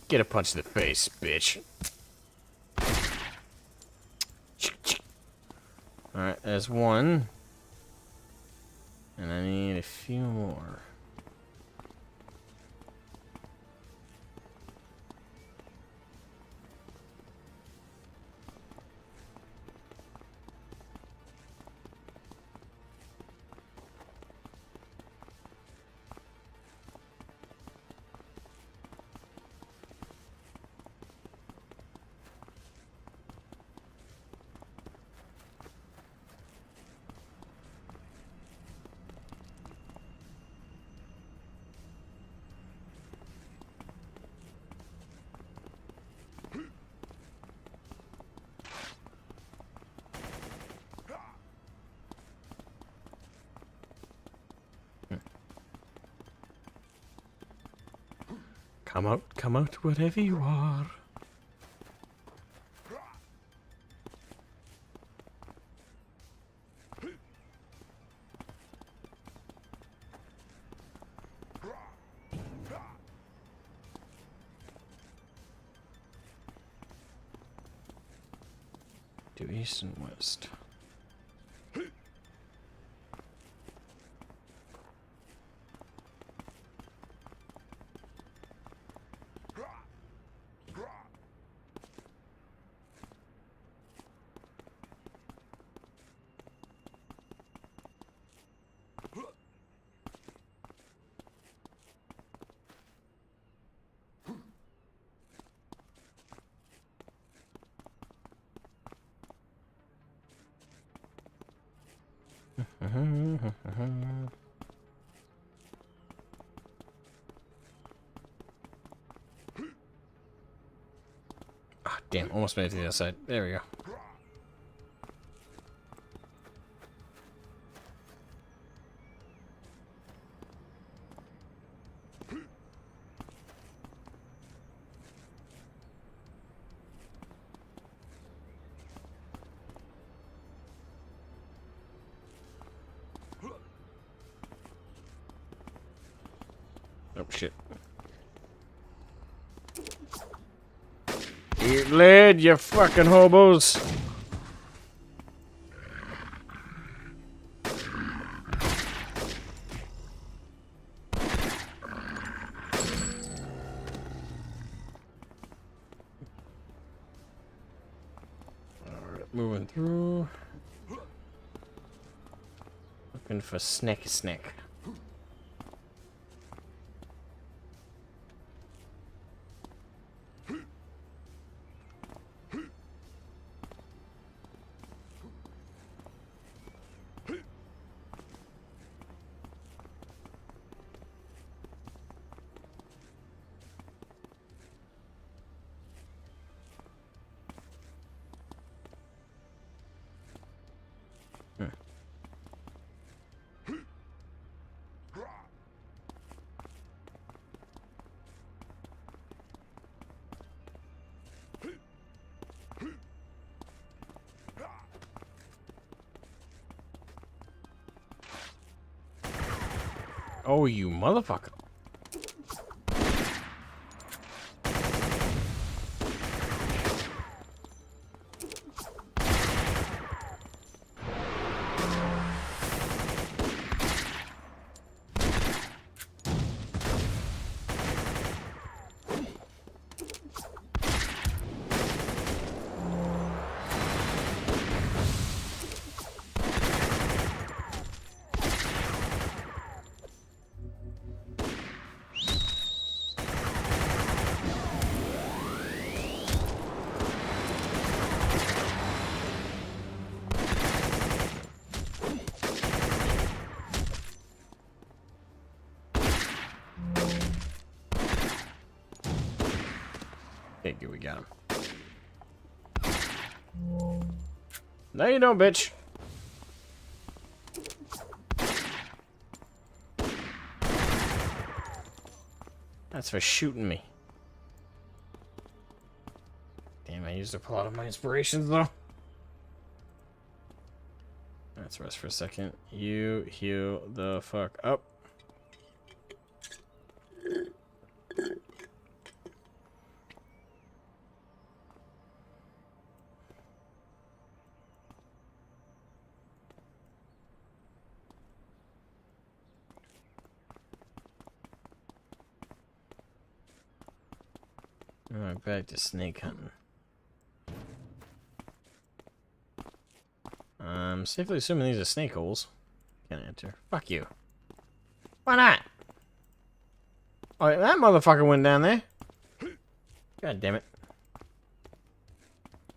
Get a punch to the face, bitch. Alright, there's one. And I need a few more. come out, whatever you are. Due east and west. Ah, damn, almost made it to the other side. There we go. Oh, shit. Eat lead, you fucking hobos. Alright, moving through. Looking for snack. Oh, you motherfucker. Thank you, we got him. No, you don't, bitch. That's for shooting me. Damn, I used up a lot of my inspirations, though. Let's rest for a second. You heal the fuck up. Alright, back to snake hunting. I'm safely assuming these are snake holes. Can't enter. Fuck you. Why not? Oh, that motherfucker went down there. God damn it.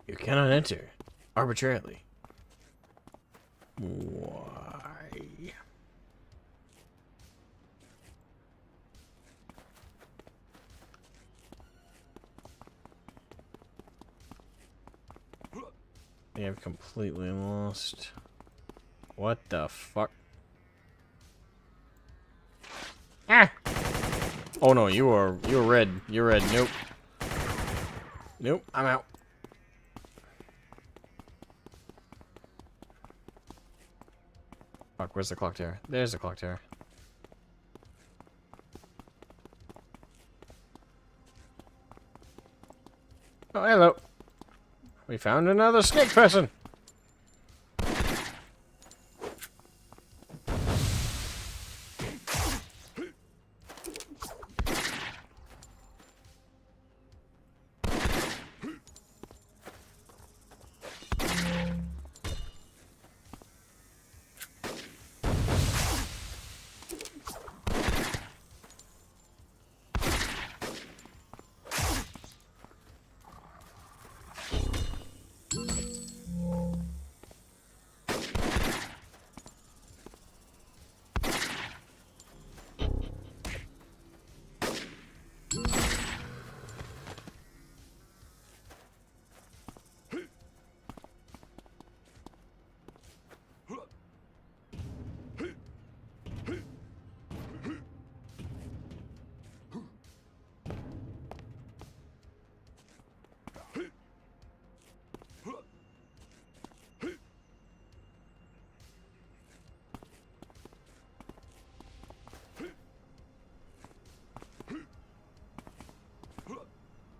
You cannot enter. Arbitrarily. Why? They have completely lost. What the fuck? Ah! Oh no, you're red. You're red. Nope. Nope, I'm out. Fuck, where's the clock tower? There's the clock tower. Oh, hello. We found another snake person.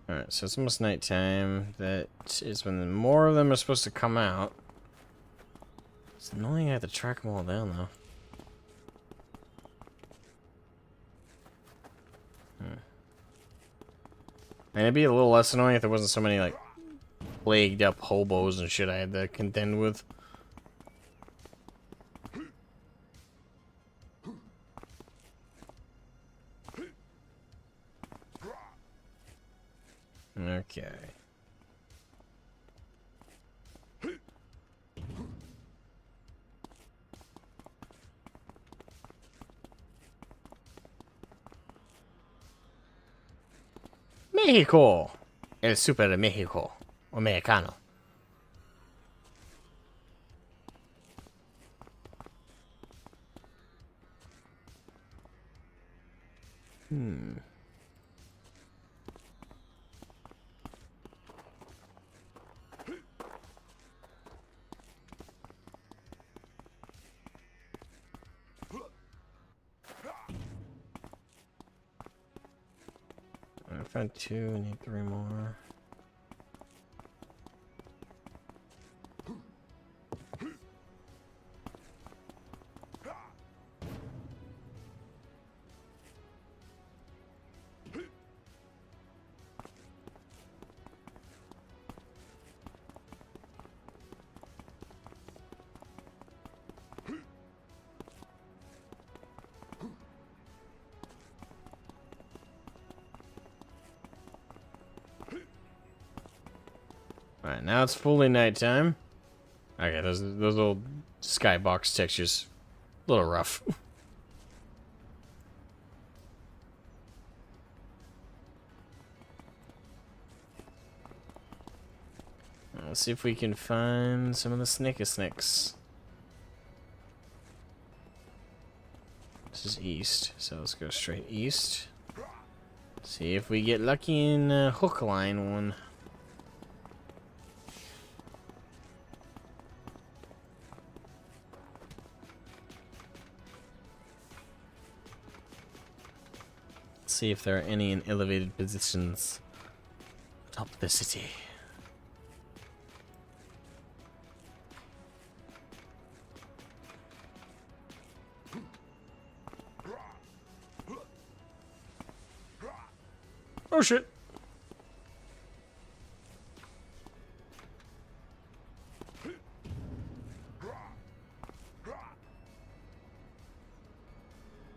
Alright, so it's almost nighttime. That is when more of them are supposed to come out. It's annoying I have to track them all down, though. And it'd be a little less annoying if there wasn't so many, like, plagued up hobos and shit I had to contend with. Okay. México. El Super de México. O Mexicano. I found 2, I need 3 more. Alright, now it's fully nighttime. Okay, those little skybox textures, a little rough. Let's see if we can find some of the snakes. This is east, so let's go straight east. See if we get lucky in hook line one. See if there are any in elevated positions atop the city. Oh shit.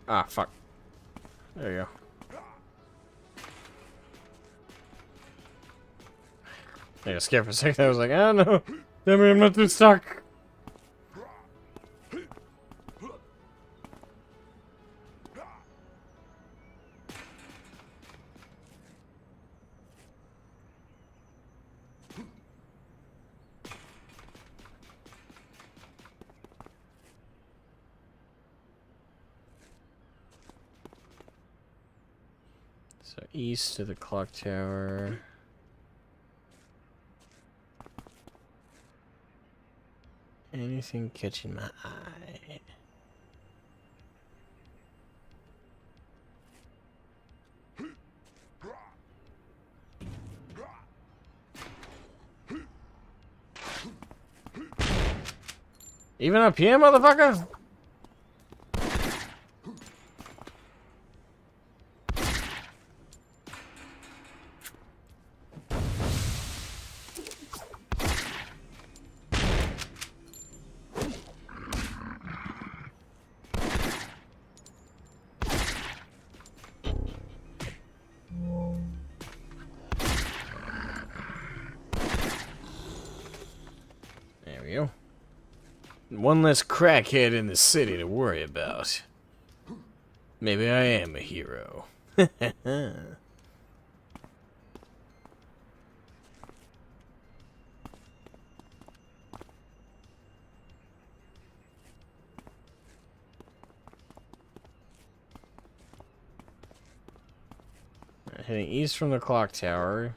Ah, fuck. There you go. I got scared for a second. I was like, I don't know. Tell me I'm not too stuck. So east of the clock tower. Anything catching my eye? Even up here, motherfucker? There we go. One less crackhead in the city to worry about. Maybe I am a hero. Heading east from the clock tower.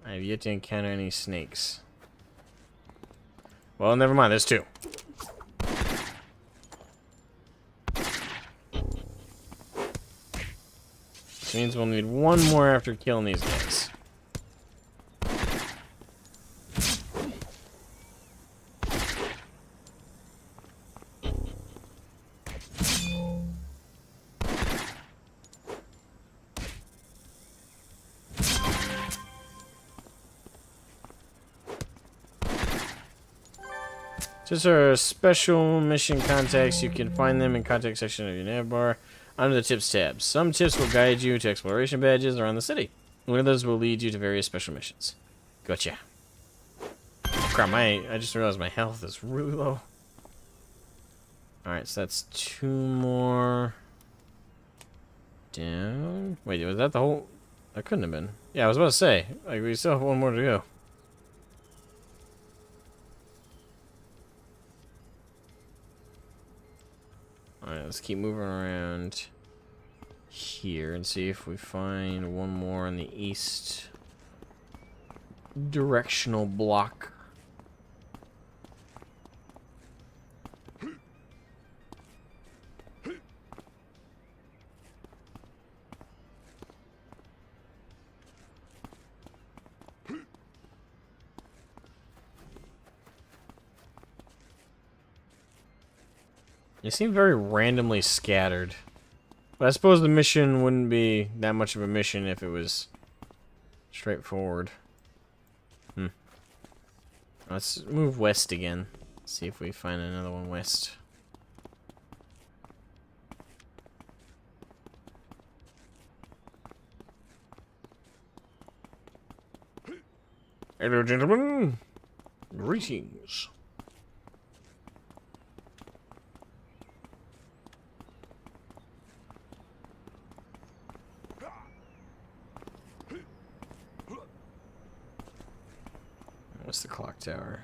I have yet to encounter any snakes. Well, never mind, there's two. Which means we'll need one more after killing these guys. Just our special mission contacts. You can find them in contact section of your nav bar under the tips tab. Some tips will guide you to exploration badges around the city. One of those will lead you to various special missions. Gotcha. Crap, I just realized my health is really low. Alright, so that's two more down. Wait, was that the whole? That couldn't have been. Yeah, I was about to say, like, we still have one more to go. Alright, let's keep moving around here and see if we find one more in the east directional block. They seem very randomly scattered. But I suppose the mission wouldn't be that much of a mission if it was straightforward. Let's move west again. See if we find another one west. Hello, gentlemen. Greetings. What's the clock tower?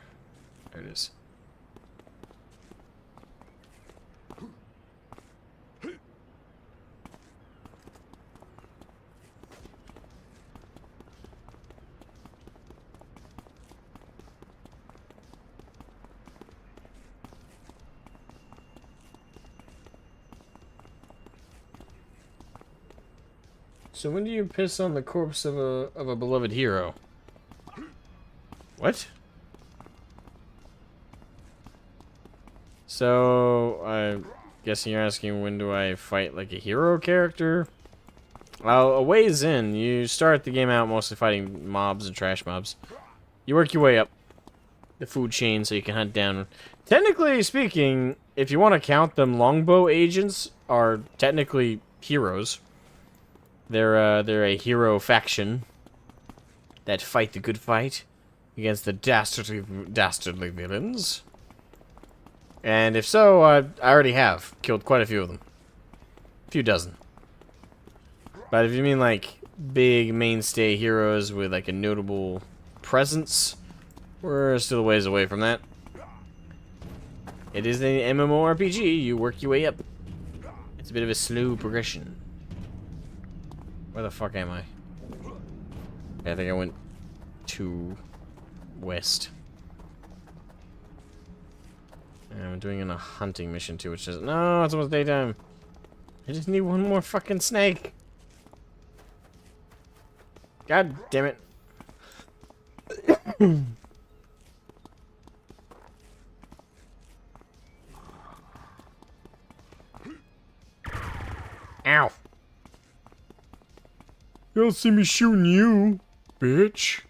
There it is. So when do you piss on the corpse of a beloved hero? What? So, I'm guessing you're asking when do I fight like a hero character? Well, a ways in, you start the game out mostly fighting mobs and trash mobs. You work your way up the food chain so you can hunt down. Technically speaking, if you want to count them, longbow agents are technically heroes. They're a hero faction that fight the good fight against the dastardly villains. And if so, I already have killed quite a few of them. A few dozen. But if you mean like big mainstay heroes with like a notable presence, we're still a ways away from that. It is an MMORPG, you work your way up. It's a bit of a slow progression. Where the fuck am I? Yeah, I think I went to west. And I'm doing a hunting mission too, which is no, it's almost daytime. I just need one more fucking snake. God damn it. Ow. You don't see me shooting you, bitch.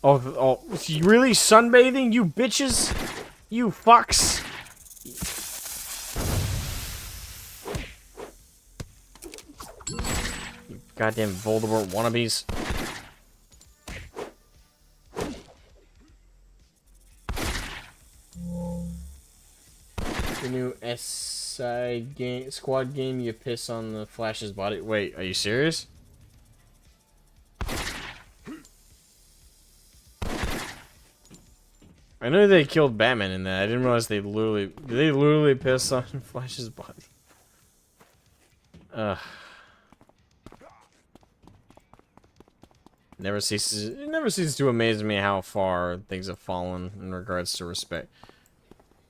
Oh, really? Sunbathing? You bitches? You fucks? You goddamn Voldemort wannabes. The new SI game, squad game, you piss on the Flash's body. Wait, are you serious? I know they killed Batman in that. I didn't realize they literally piss on Flash's body. Ugh. It never ceases to amaze me how far things have fallen in regards to respect.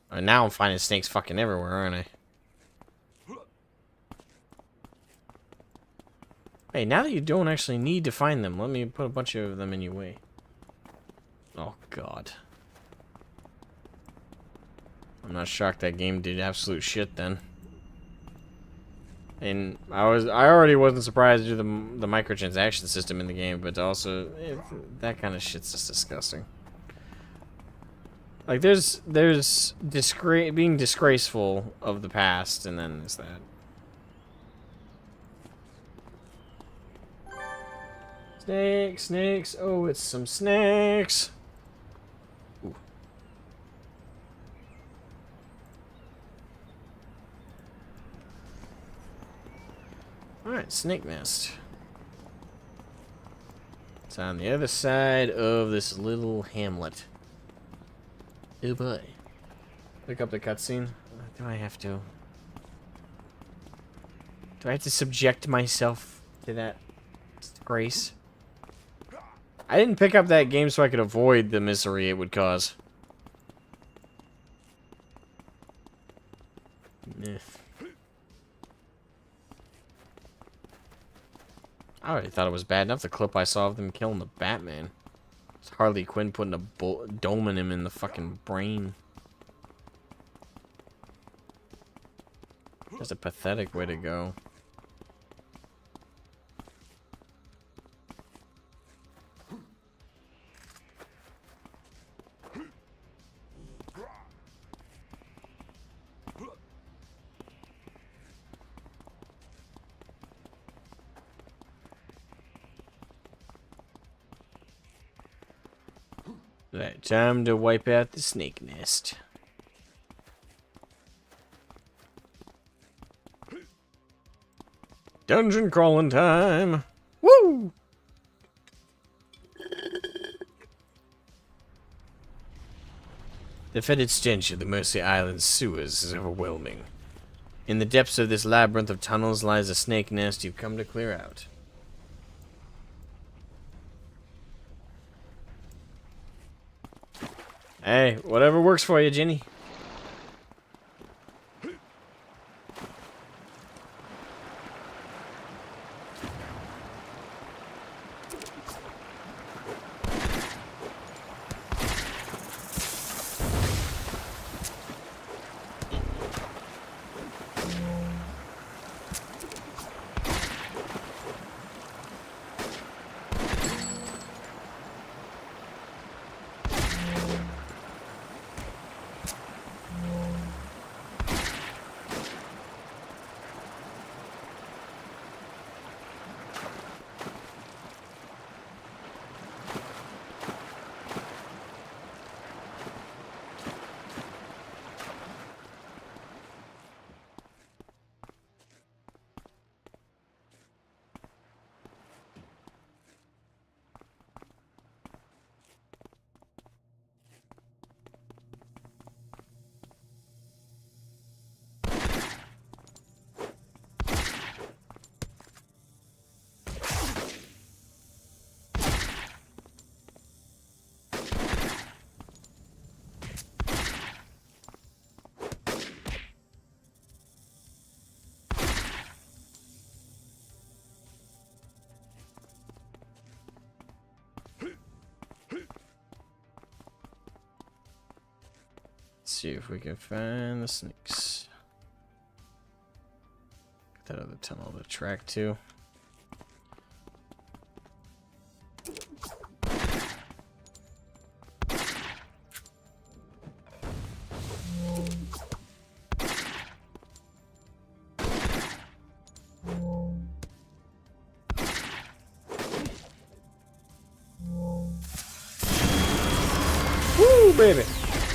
And now I'm finding snakes fucking everywhere, aren't I? Hey, now that you don't actually need to find them, let me put a bunch of them in your way. Oh, God. I'm not shocked that game did absolute shit then. And I already wasn't surprised due to the microtransaction system in the game, but also that kind of shit's just disgusting. Like there's being disgraceful of the past, and then there's that. Snakes, snakes. Oh, it's some snakes. Ooh. Alright, snake nest. It's on the other side of this little hamlet. Oh boy. Pick up the cutscene. Do I have to? Do I have to subject myself to that disgrace? I didn't pick up that game so I could avoid the misery it would cause. Eh. I already thought it was bad enough the clip I saw of them killing the Batman. It's Harley Quinn putting a dome in him in the fucking brain. That's a pathetic way to go. Right, time to wipe out the snake nest. Dungeon crawling time! Woo! The fetid stench of the Mercy Island sewers is overwhelming. In the depths of this labyrinth of tunnels lies a snake nest you've come to clear out. Hey, whatever works for you, Jenny. see if we can find the snakes. Get that other tunnel to track to. Woo, baby!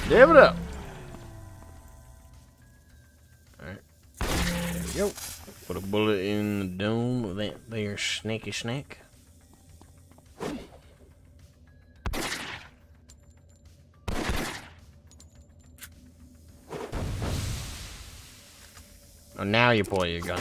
Dab it up! Alright. There we go. Put a bullet in the dome of that there snaky snake. Oh, now you pull your gun.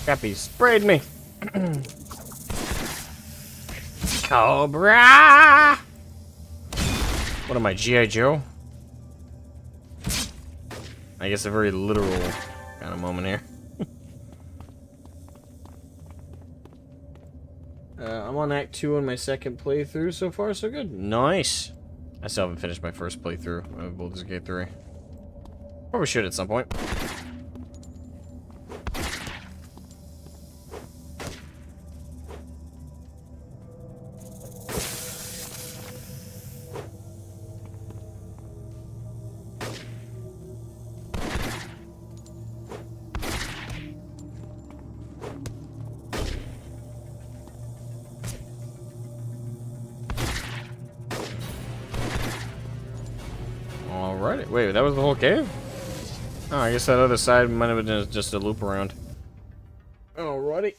Crappy sprayed me. Cobra! What am I, G.I. Joe? I guess a very literal kind of moment here. I'm on Act 2 on my second playthrough. So far, so good. Nice. I still haven't finished my first playthrough of Baldur's Gate 3. Probably should at some point. Alrighty. Wait, that was the whole cave? Oh, I guess that other side might have been just a loop around. Alrighty.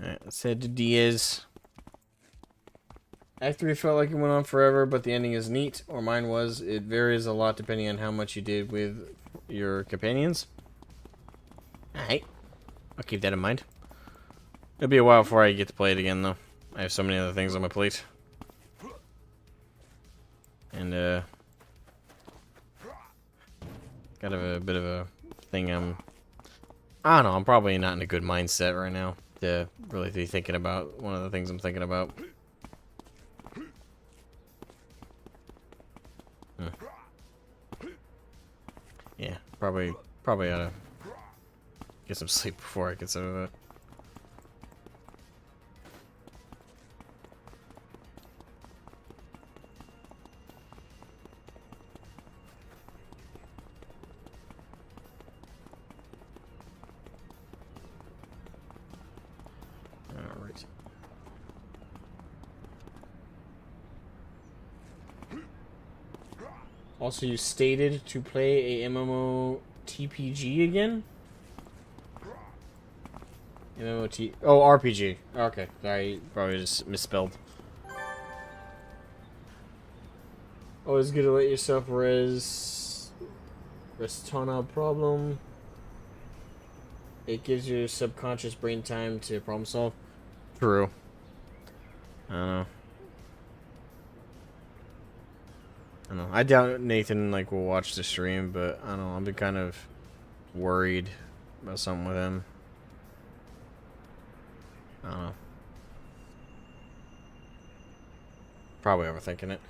Alright, let's head to Diaz. Act 3 felt like it went on forever, but the ending is neat, or mine was. It varies a lot depending on how much you did with your companions. Alright. I'll keep that in mind. It'll be a while before I get to play it again, though. I have so many other things on my plate. And, got a bit of a thing I don't know, I'm probably not in a good mindset right now to really be thinking about one of the things I'm thinking about. Yeah, probably ought to get some sleep before I get some of it. Alright. Also, you stated to play a mmorpg again? Oh, RPG. Okay, I probably just misspelled. Always good to let yourself res Restana problem. It gives your subconscious brain time to problem solve. True. I don't know. I don't know. I doubt Nathan like will watch the stream, but I don't know. I've been kind of worried about something with him. I don't know. Probably overthinking it.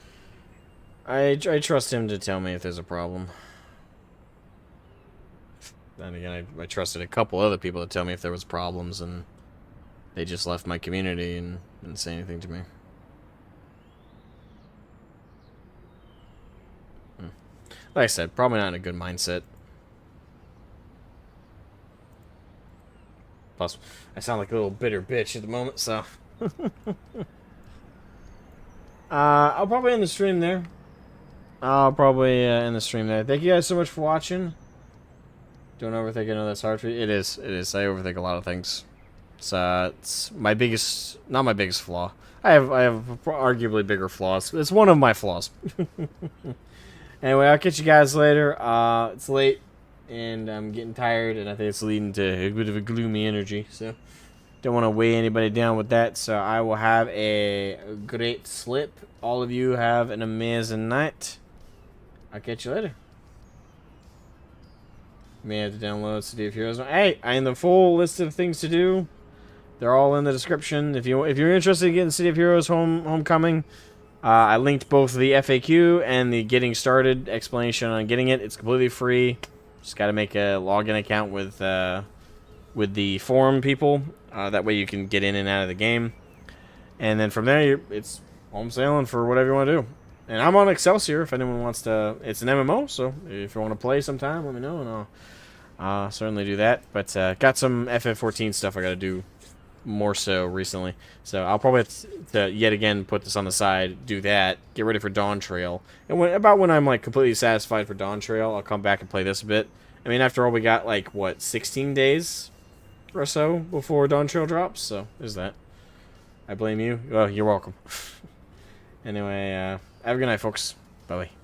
I trust him to tell me if there's a problem. Then again, I trusted a couple other people to tell me if there was problems, and they just left my community and didn't say anything to me. Like I said, probably not in a good mindset. Plus, I sound like a little bitter bitch at the moment, so... I'll probably end the stream there. I'll probably end the stream there. Thank you guys so much for watching. Don't overthink it. I know that's hard for you. It is. It is. I overthink a lot of things. It's my biggest... Not my biggest flaw. I have arguably bigger flaws. It's one of my flaws. Anyway, I'll catch you guys later. It's late, and I'm getting tired, and I think it's leading to a bit of a gloomy energy, so don't want to weigh anybody down with that, so I will have a great slip. All of you have an amazing night. I'll catch you later. May have to download City of Heroes. Hey, I am the full list of things to do. They're all in the description. If you're interested in getting City of Heroes Homecoming, I linked both the FAQ and the getting started explanation on getting it. It's completely free. Just got to make a login account with the forum people. That way you can get in and out of the game. And then from there, it's home sailing for whatever you want to do. And I'm on Excelsior if anyone wants to. It's an MMO, so if you want to play sometime, let me know, and I'll certainly do that. But got some FF14 stuff I got to do more so recently, so I'll probably have to yet again put this on the side, do that, get ready for Dawn Trail, and when I'm like completely satisfied for Dawn Trail, I'll come back and play this a bit. I mean, after all, we got like what 16 days or so before Dawn Trail drops, so there's that. I blame you. Well, you're welcome. Anyway, have a good night, folks. Bye bye.